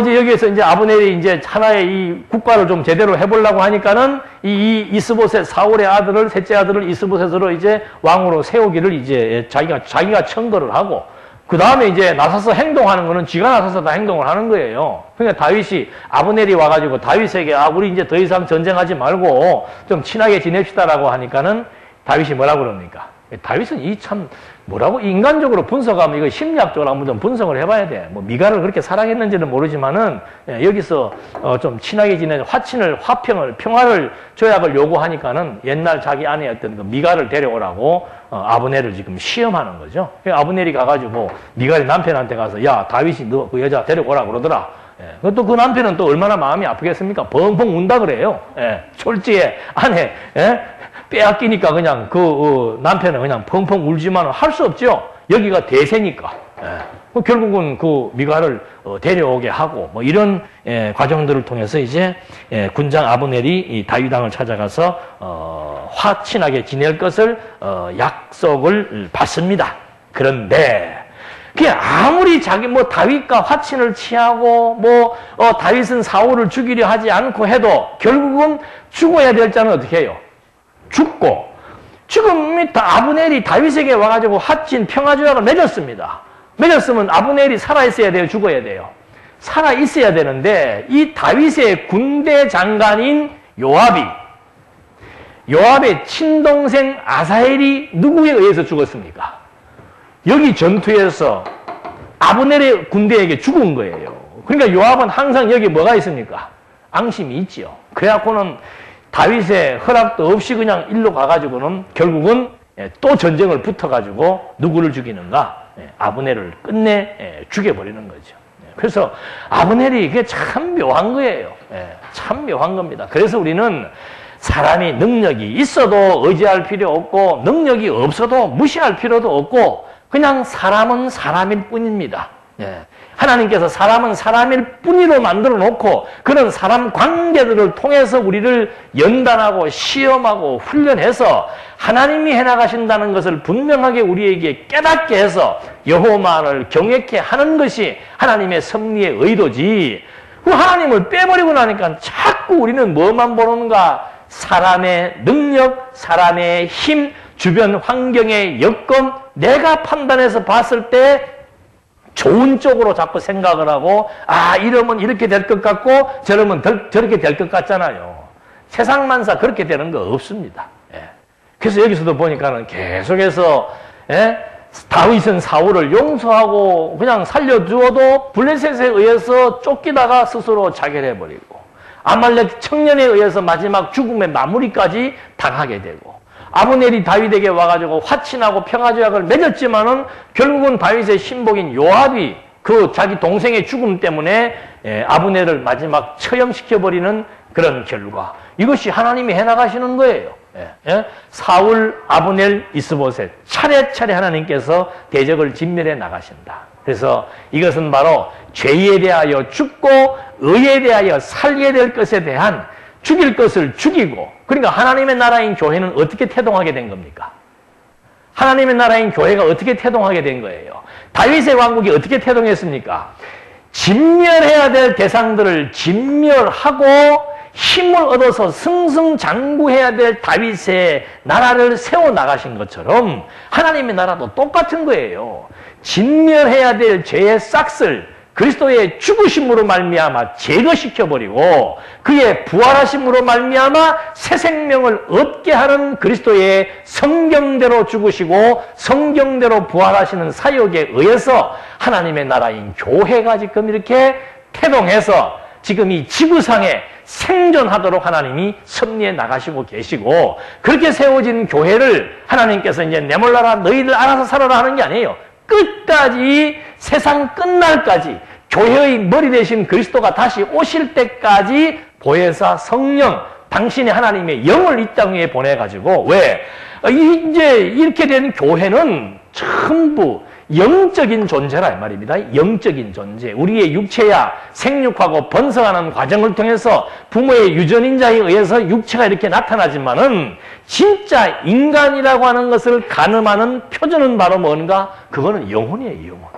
S1: 이제 여기에서 이제 아브넬이 이제 하나의 이 국가를 좀 제대로 해보려고 하니까는 이 이스보셋, 사울의 아들을, 셋째 아들을 이스보셋으로 이제 왕으로 세우기를 이제 자기가 청거를 하고, 그 다음에 이제 나서서 행동하는 거는 지가 나서서 다 행동을 하는 거예요. 그러니까 다윗이, 아브넬이 와가지고 다윗에게, 우리 이제 더 이상 전쟁하지 말고 좀 친하게 지냅시다라고 하니까는 다윗이 뭐라고 그럽니까? 다윗은 인간적으로 분석하면 이거 심리학적으로 한번 좀 분석을 해봐야 돼. 뭐 미가를 그렇게 사랑했는지는 모르지만은 여기서 좀 친하게 지내는 화평을, 평화를, 조약을 요구하니까는 옛날 자기 아내였던 그 미가를 데려오라고 아브넬을 지금 시험하는 거죠. 아브넬이 가가지고 미가의 남편한테 가서 야, 다윗이 너 그 여자 데려오라 그러더라. 또 그 남편은 또 얼마나 마음이 아프겠습니까? 펑펑 운다 그래요. 졸지에 아내, 빼앗기니까 그냥 남편은 그냥 펑펑 울지만 할 수 없죠. 여기가 대세니까. 결국은 그 미가를 데려오게 하고 뭐 이런 과정들을 통해서 이제 군장 아브넬이 이 다윗 왕을 찾아가서 화친하게 지낼 것을 약속을 받습니다. 그런데 그게 아무리 다윗과 화친을 취하고 다윗은 사울을 죽이려 하지 않고 해도 결국은 죽어야 될 자는 어떻게 해요? 죽고, 지금 아브넬이 다윗에게 와가지고 화친 평화조약을 맺었습니다. 맺었으면 아브넬이 살아있어야 돼요? 죽어야 돼요? 살아있어야 되는데, 이 다윗의 군대 장관인 요압의 친동생 아사헬이 누구에 의해서 죽었습니까? 여기 전투에서 아브넬의 군대에게 죽은 거예요. 그러니까 요압은 항상 여기 뭐가 있습니까? 앙심이 있지요. 그래갖고는 다윗의 허락도 없이 그냥 일로 가가지고는 결국은 또 전쟁을 붙어가지고 누구를 죽이는가? 아브넬을 끝내 죽여버리는 거죠. 그래서 아브넬이 이게 참 묘한 거예요. 참 묘한 겁니다. 그래서 우리는 사람이 능력이 있어도 의지할 필요 없고 능력이 없어도 무시할 필요도 없고 그냥 사람은 사람일 뿐입니다. 하나님께서 사람은 사람일 뿐이로 만들어 놓고 그런 사람 관계들을 통해서 우리를 연단하고 시험하고 훈련해서 하나님이 해나가신다는 것을 분명하게 우리에게 깨닫게 해서 여호와를 경외케 하는 것이 하나님의 섭리의 의도지. 그 하나님을 빼버리고 나니까 자꾸 우리는 뭐만 보는가? 사람의 능력, 사람의 힘, 주변 환경의 여건, 내가 판단해서 봤을 때 좋은 쪽으로 자꾸 생각을 하고 이러면 이렇게 될 것 같고 저러면 저렇게 될 것 같잖아요. 세상만사 그렇게 되는 거 없습니다. 그래서 여기서도 보니까는 계속해서 다윗은 사울을 용서하고 그냥 살려주어도 블레셋에 의해서 쫓기다가 스스로 자결해버리고 아말렉 청년에 의해서 마지막 죽음의 마무리까지 당하게 되고 아브넬이 다윗에게 와가지고 화친하고 평화조약을 맺었지만은 결국은 다윗의 신복인 요압이 그 자기 동생의 죽음 때문에 아브넬을 마지막 처형시켜버리는 그런 결과. 이것이 하나님이 해나가시는 거예요. 사울, 아브넬, 이스보셋 차례차례 하나님께서 대적을 진멸해 나가신다. 그래서 이것은 바로 죄에 대하여 죽고 의에 대하여 살게 될 것에 대한 죽일 것을 죽이고 그러니까 하나님의 나라인 교회는 어떻게 태동하게 된 겁니까? 하나님의 나라인 교회가 어떻게 태동하게 된 거예요? 다윗의 왕국이 어떻게 태동했습니까? 진멸해야 될 대상들을 진멸하고 힘을 얻어서 승승장구해야 될 다윗의 나라를 세워나가신 것처럼 하나님의 나라도 똑같은 거예요. 진멸해야 될 죄의 싹을 그리스도의 죽으심으로 말미암아 제거시켜버리고 그의 부활하심으로 말미암아 새 생명을 얻게 하는 그리스도의 성경대로 죽으시고 성경대로 부활하시는 사역에 의해서 하나님의 나라인 교회가 지금 이렇게 태동해서 지금 이 지구상에 생존하도록 하나님이 섭리해 나가시고 계시고, 그렇게 세워진 교회를 하나님께서 이제 내몰라라 너희들 알아서 살아라 하는 게 아니에요. 끝까지, 세상 끝날까지 교회의 머리 대신 그리스도가 다시 오실 때까지 보혜사 성령, 당신이 하나님의 영을 이 땅 위에 보내가지고, 왜? 이제 이렇게 된 교회는 전부 영적인 존재라 이 말입니다. 영적인 존재. 우리의 육체야 생육하고 번성하는 과정을 통해서 부모의 유전인자에 의해서 육체가 이렇게 나타나지만은 진짜 인간이라고 하는 것을 가늠하는 표준은 바로 뭔가? 그거는 영혼이에요, 영혼.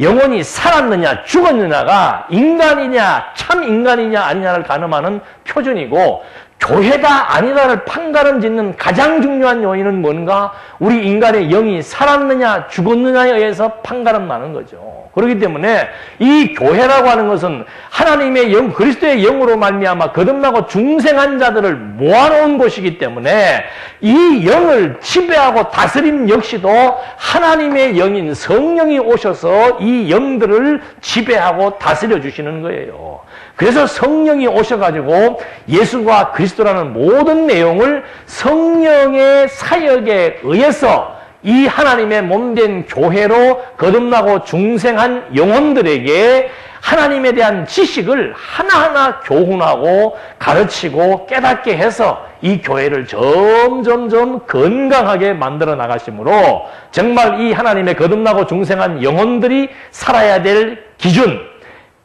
S1: 영혼이 살았느냐 죽었느냐가 인간이냐 참 인간이냐 아니냐를 가늠하는 표준이고, 교회다 아니다를 판가름 짓는 가장 중요한 요인은 뭔가? 우리 인간의 영이 살았느냐 죽었느냐에 의해서 판가름 나는 거죠. 그렇기 때문에 이 교회라고 하는 것은 하나님의 영, 그리스도의 영으로 말미암아 거듭나고 중생한 자들을 모아놓은 곳이기 때문에 이 영을 지배하고 다스림 역시도 하나님의 영인 성령이 오셔서 이 영들을 지배하고 다스려 주시는 거예요. 그래서 성령이 오셔가지고 예수가 그리스도라는 모든 내용을 성령의 사역에 의해서 이 하나님의 몸된 교회로 거듭나고 중생한 영혼들에게 하나님에 대한 지식을 하나하나 교훈하고 가르치고 깨닫게 해서 이 교회를 점점점 건강하게 만들어 나가심으로 정말 이 하나님의 거듭나고 중생한 영혼들이 살아야 될 기준,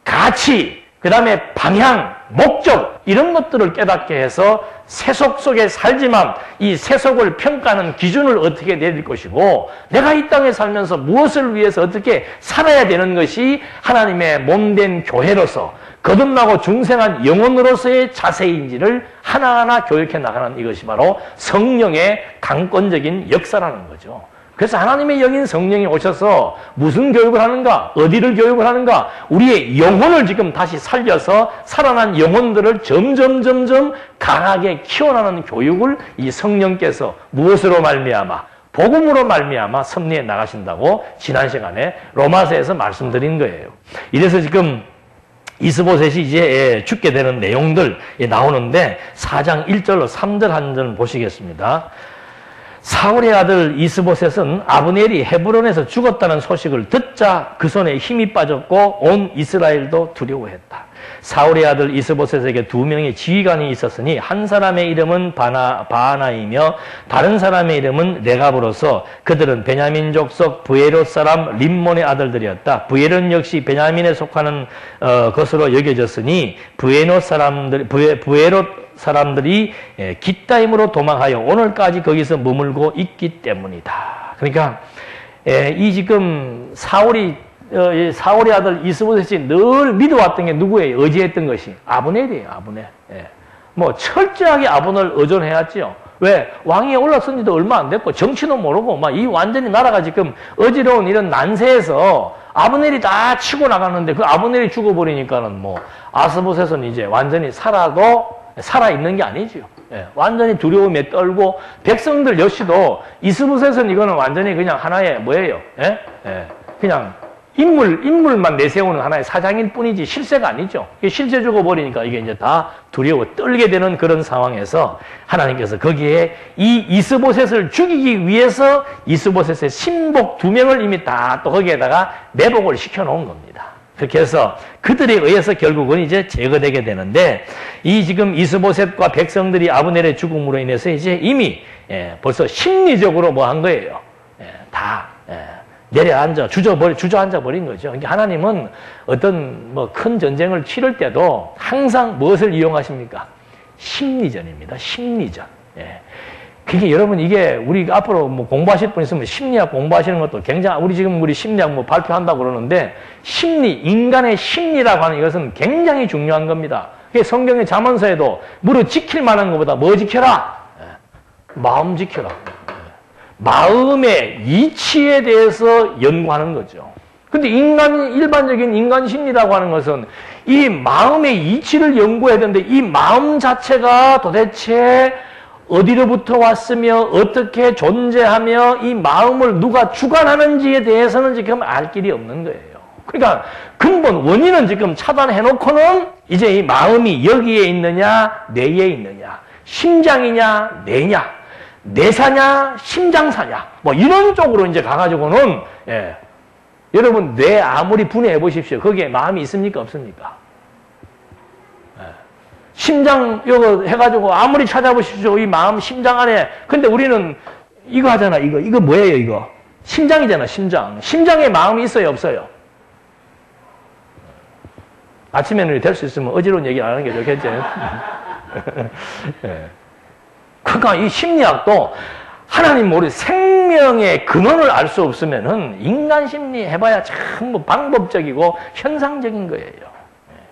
S1: 가치, 그 다음에 방향, 목적 이런 것들을 깨닫게 해서 세속 속에 살지만 이 세속을 평가하는 기준을 어떻게 내릴 것이고, 내가 이 땅에 살면서 무엇을 위해서 어떻게 살아야 되는 것이 하나님의 몸된 교회로서 거듭나고 중생한 영혼으로서의 자세인지를 하나하나 교육해 나가는 이것이 바로 성령의 강권적인 역사라는 거죠. 그래서 하나님의 영인 성령이 오셔서 무슨 교육을 하는가? 어디를 교육을 하는가? 우리의 영혼을 지금 다시 살려서 살아난 영혼들을 점점 강하게 키워나가는 교육을 이 성령께서 무엇으로 말미암아? 복음으로 말미암아 섭리해 나가신다고 지난 시간에 로마서에서 말씀드린 거예요. 이래서 지금 이스보셋이 이제 죽게 되는 내용들 나오는데 4장 1절로 3절 한 절 보시겠습니다. 사울의 아들 이스보셋은 아브넬이 헤브론에서 죽었다는 소식을 듣자 그 손에 힘이 빠졌고 온 이스라엘도 두려워했다. 사울의 아들 이스보셋에게 2명의 지휘관이 있었으니 한 사람의 이름은 바하나이며 다른 사람의 이름은 레갑으로서 그들은 베냐민 족속 브에롯 사람 림몬의 아들들이었다. 브에롯 역시 베냐민에 속하는 것으로 여겨졌으니 브에롯 사람들이 깃다임으로 도망하여 오늘까지 거기서 머물고 있기 때문이다. 그러니까 이 지금 사울의 아들 이스보셋이 늘 믿어왔던 게 누구예요? 의지했던 것이 아브넬이에요. 아브넬. 뭐 철저하게 아브넬을 의존해왔죠. 왜? 왕위에 올라선 지도 얼마 안 됐고 정치도 모르고 막 이 완전히 나라가 지금 어지러운 이런 난세에서 아브넬이 다 치고 나가는데 그 아브넬이 죽어버리니까는 뭐 아스보셋은 이제 완전히 살아있는 게 아니죠. 완전히 두려움에 떨고 백성들 역시도 이스보셋은 이거는 완전히 그냥 하나의 뭐예요? 그냥 인물만 내세우는 하나의 사장일 뿐이지 실세가 아니죠. 실세 죽어버리니까 이게 이제 다 두려워 떨게 되는 그런 상황에서 하나님께서 거기에 이 이스보셋을 죽이기 위해서 이스보셋의 신복 2명을 이미 다 또 거기에다가 매복을 시켜놓은 겁니다. 그렇게 해서 그들에 의해서 결국은 이제 제거되게 되는데 이 지금 이스보셋과 백성들이 아브넬의 죽음으로 인해서 이제 이미 벌써 심리적으로 뭐 한 거예요. 다 내려앉아 주저앉아 버린 거죠. 그러니까 하나님은 어떤 뭐 큰 전쟁을 치를 때도 항상 무엇을 이용하십니까? 심리전입니다. 심리전. 그게 여러분 이게 우리 앞으로 뭐 공부하실 분 있으면 심리학 공부하시는 것도 굉장히 우리 심리학 뭐 발표한다고 그러는데 인간의 심리라고 하는 이것은 굉장히 중요한 겁니다. 성경의 잠언서에도 무릇 지킬 만한 것보다 뭐 지켜라? 마음 지켜라. 마음의 이치에 대해서 연구하는 거죠. 근데 일반적인 인간 심리라고 하는 것은 이 마음의 이치를 연구해야 되는데 이 마음 자체가 도대체 어디로부터 왔으며 어떻게 존재하며 이 마음을 누가 주관하는지에 대해서는 지금 알 길이 없는 거예요. 그러니까 근본 원인은 지금 차단해놓고는 이제 이 마음이 여기에 있느냐, 뇌에 있느냐, 심장이냐, 뇌냐, 뇌사냐, 심장사냐, 뭐 이런 쪽으로 이제 가가지고는, 예. 여러분, 뇌 아무리 분해해 보십시오. 거기에 마음이 있습니까? 없습니까? 예. 심장, 이거 해가지고 아무리 찾아보십시오. 이 마음, 심장 안에. 근데 우리는 이거 하잖아, 이거. 이거 뭐예요, 이거? 심장이잖아, 심장. 심장에 마음이 있어요, 없어요? 아침에는 될 수 있으면 어지러운 얘기 안 하는 게 좋겠지. 예. 그러니까 이 심리학도 하나님 모르 생명의 근원을 알 수 없으면은 인간 심리 해봐야 전부 방법적이고 현상적인 거예요.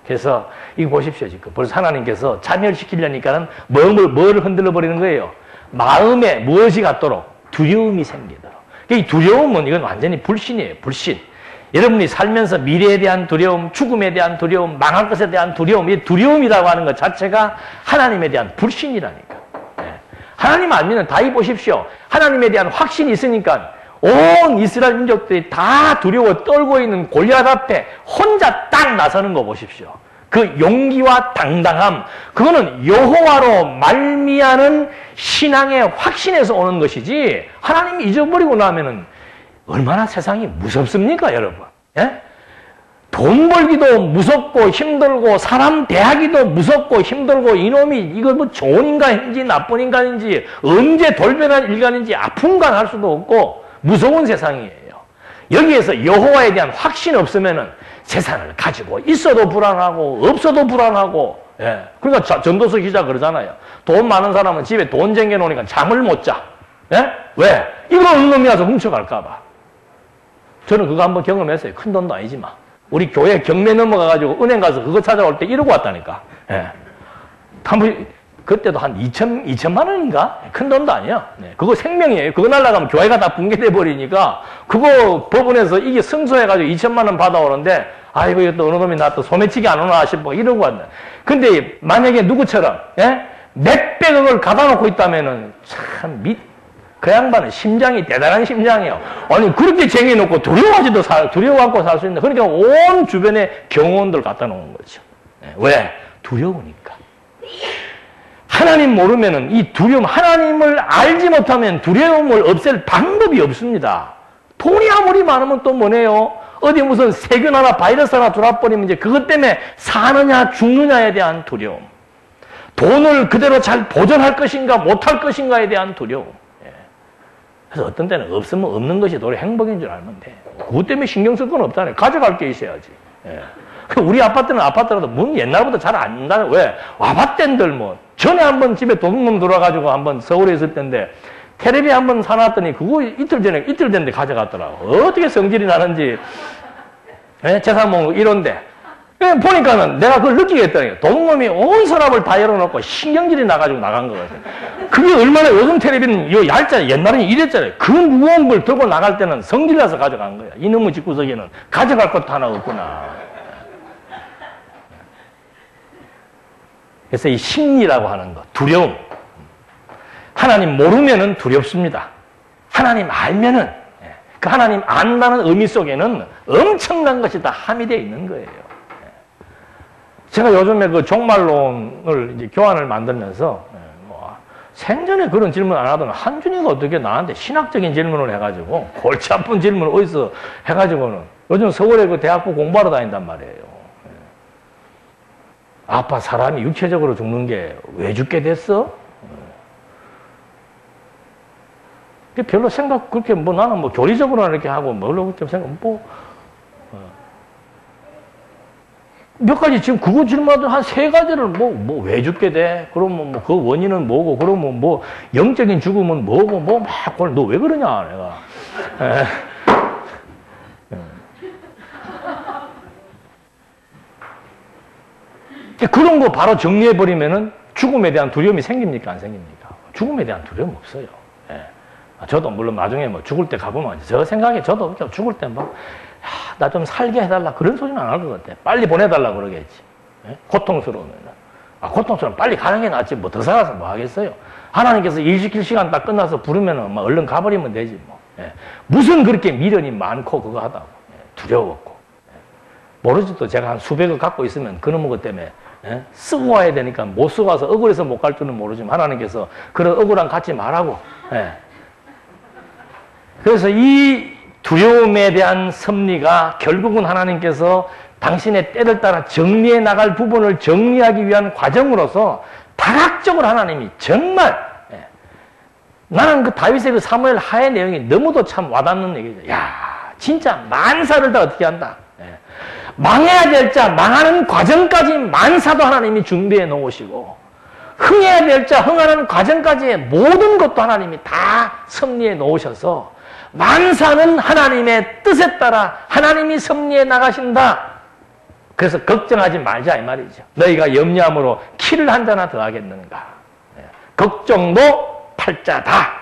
S1: 그래서 이거 보십시오, 지금. 벌써 하나님께서 자멸시키려니까는 뭐를 흔들어 버리는 거예요? 마음에 무엇이 같도록? 두려움이 생기도록. 이 두려움은 이건 완전히 불신이에요, 불신. 여러분이 살면서 미래에 대한 두려움, 죽음에 대한 두려움, 망할 것에 대한 두려움, 이 두려움이라고 하는 것 자체가 하나님에 대한 불신이라니까. 하나님 알면 다 보십시오. 하나님에 대한 확신이 있으니까 온 이스라엘 민족들이 다 두려워 떨고 있는 골리앗 앞에 혼자 딱 나서는 거 보십시오. 그 용기와 당당함, 그거는 여호와로 말미암은 신앙의 확신에서 오는 것이지 하나님이 잊어버리고 나면은 얼마나 세상이 무섭습니까, 여러분? 예? 돈 벌기도 무섭고 힘들고 사람 대하기도 무섭고 힘들고 이놈이 이거 뭐 좋은 인간인지 나쁜 인간인지 언제 돌변한 인간인지 아픈간 할 수도 없고 무서운 세상이에요. 여기에서 여호와에 대한 확신이 없으면은 재산을 가지고 있어도 불안하고 없어도 불안하고, 예. 그러니까 전도서 기자 그러잖아요. 돈 많은 사람은 집에 돈 쟁여놓으니까 잠을 못 자. 예? 왜? 이거 어느 놈이 와서 훔쳐갈까 봐. 저는 그거 한번 경험했어요. 큰 돈도 아니지만. 우리 교회 경매 넘어가가지고 은행 가서 그거 찾아올 때 이러고 왔다니까. 예. 그때도 한 2천만 원인가? 큰 돈도 아니야. 네. 그거 생명이에요. 그거 날라가면 교회가 다 붕괴돼 버리니까 그거 법원에서 이게 승소해가지고 2천만 원 받아오는데 아이고 이거 또 어느 놈이 나 또 소매치기 안 오나 싶어 이러고 왔네. 근데 만약에 누구처럼 예? 몇백억을 가다 놓고 있다면은 참 그 양반은 심장이 대단한 심장이에요. 아니 그렇게 쟁여놓고 두려워갖고 살 수 있는. 그러니까 온 주변에 경호원들 갖다 놓은 거죠. 네. 왜? 두려우니까. 하나님 모르면은 이 두려움, 하나님을 알지 못하면 두려움을 없앨 방법이 없습니다. 돈이 아무리 많으면 또 뭐네요? 어디 무슨 세균 하나, 바이러스 하나 들어와버리면 이제 그것 때문에 사느냐, 죽느냐에 대한 두려움. 돈을 그대로 잘 보존할 것인가, 못할 것인가에 대한 두려움. 그래서 어떤 때는 없으면 없는 것이 도리 행복인 줄 알면 돼. 그것 때문에 신경 쓸 건 없잖아요. 가져갈 게 있어야지. 예. 우리 아파트는 아파트라도 문 옛날부터 잘 안 닫아요. 왜? 와봤댄들 뭐. 전에 한번 집에 도둑놈 들어와가지고 한번 서울에 있을 때인데 텔레비 한번 사놨더니 그거 이틀 됐는데 가져갔더라고. 어떻게 성질이 나는지. 예? 재산 목록 이런데. 보니까는 내가 그걸 느끼겠더니 도둑놈이 온 서랍을 다 열어놓고 신경질이 나가지고 나간 거거든. 그게 얼마나 요즘 텔레비는 요 얇잖아요. 옛날에는 이랬잖아요. 그 무거운 걸 들고 나갈 때는 성질나서 가져간 거야. 이놈의 집구석에는 가져갈 것도 하나 없구나. 그래서 이 심리라고 하는 것, 두려움. 하나님 모르면은 두렵습니다. 하나님 알면은, 그 하나님 안다는 의미 속에는 엄청난 것이 다 함유되어 있는 거예요. 제가 요즘에 그 종말론을 이제 교환을 만들면서, 생전에 그런 질문 안 하던 한준이가 어떻게 나한테 신학적인 질문을 해가지고, 골치 아픈 질문을 어디서 해가지고는, 요즘 서울에 그 대학부 공부하러 다닌단 말이에요. 아빠 사람이 육체적으로 죽는 게 왜 죽게 됐어? 별로 생각 그렇게 뭐 나는 뭐 교리적으로 이렇게 하고 뭘로 좀 생각 몇 가지 지금 그거 질문하던 한 세 가지를 뭐 왜 죽게 돼? 그러면 뭐 그 원인은 뭐고? 그러면 뭐 영적인 죽음은 뭐고? 뭐 막 너 왜 그러냐 내가. 그런 거 바로 정리해버리면은 죽음에 대한 두려움이 생깁니까? 안 생깁니까? 죽음에 대한 두려움 없어요. 예. 저도 물론 나중에 뭐 죽을 때 가보면 저 생각에 저도 죽을 때 막, 나 좀 살게 해달라 그런 소리는 안 할 것 같아. 빨리 보내달라 그러겠지. 예? 고통스러우면. 고통스러우면 빨리 가는 게 낫지. 뭐 더 살아서 뭐 하겠어요. 하나님께서 일 시킬 시간 딱 끝나서 부르면은 막 얼른 가버리면 되지 뭐. 예. 무슨 그렇게 미련이 많고 그거 하다고. 예. 두려웠고. 예. 모르지 또 제가 한 수백억 갖고 있으면 그놈의 것 때문에 쓰고 와야 되니까 못 쓰고 와서 억울해서 못 갈 줄은 모르지만 하나님께서 그런 억울함 갖지 말라고. 그래서 이 두려움에 대한 섭리가 결국은 하나님께서 당신의 때를 따라 정리해 나갈 부분을 정리하기 위한 과정으로서 다각적으로 하나님이 정말 나는 그 다윗의 그 사무엘 하의 내용이 너무도 참 와닿는 얘기죠. 야, 진짜 만사를 다 어떻게 한다. 망해야 될 자 망하는 과정까지 만사도 하나님이 준비해 놓으시고 흥해야 될 자 흥하는 과정까지의 모든 것도 하나님이 다 섭리해 놓으셔서 만사는 하나님의 뜻에 따라 하나님이 섭리해 나가신다. 그래서 걱정하지 말자 이 말이죠. 너희가 염려함으로 키를 한 자나 더 하겠는가. 걱정도 팔자다.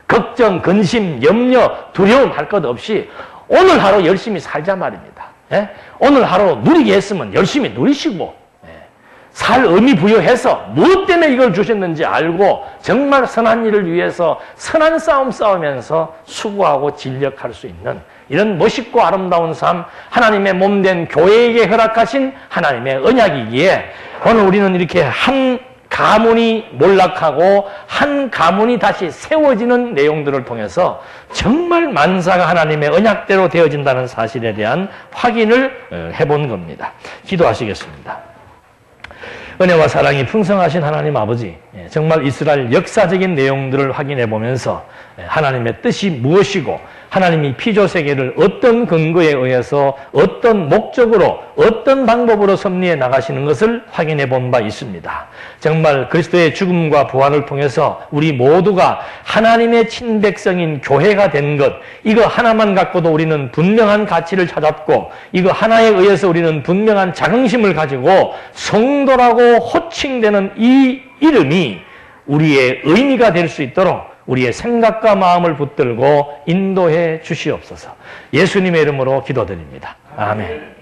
S1: 걱정, 근심, 염려, 두려움 할 것 없이 오늘 하루 열심히 살자 말입니다. 오늘 하루 누리게 했으면 열심히 누리시고 살 의미 부여해서 무엇 때문에 이걸 주셨는지 알고 정말 선한 일을 위해서 선한 싸움 싸우면서 수고하고 진력할 수 있는 이런 멋있고 아름다운 삶, 하나님의 몸된 교회에게 허락하신 하나님의 언약이기에 오늘 우리는 이렇게 한 가문이 몰락하고 한 가문이 다시 세워지는 내용들을 통해서 정말 만사가 하나님의 언약대로 되어진다는 사실에 대한 확인을 해본 겁니다. 기도하시겠습니다. 은혜와 사랑이 풍성하신 하나님 아버지, 정말 이스라엘 역사적인 내용들을 확인해 보면서 하나님의 뜻이 무엇이고 하나님이 피조세계를 어떤 근거에 의해서 어떤 목적으로 어떤 방법으로 섭리해 나가시는 것을 확인해 본 바 있습니다. 정말 그리스도의 죽음과 부활을 통해서 우리 모두가 하나님의 친백성인 교회가 된 것, 이거 하나만 갖고도 우리는 분명한 가치를 찾았고 이거 하나에 의해서 우리는 분명한 자긍심을 가지고 성도라고 호칭되는 이 이름이 우리의 의미가 될 수 있도록 우리의 생각과 마음을 붙들고 인도해 주시옵소서. 예수님의 이름으로 기도드립니다. 아멘.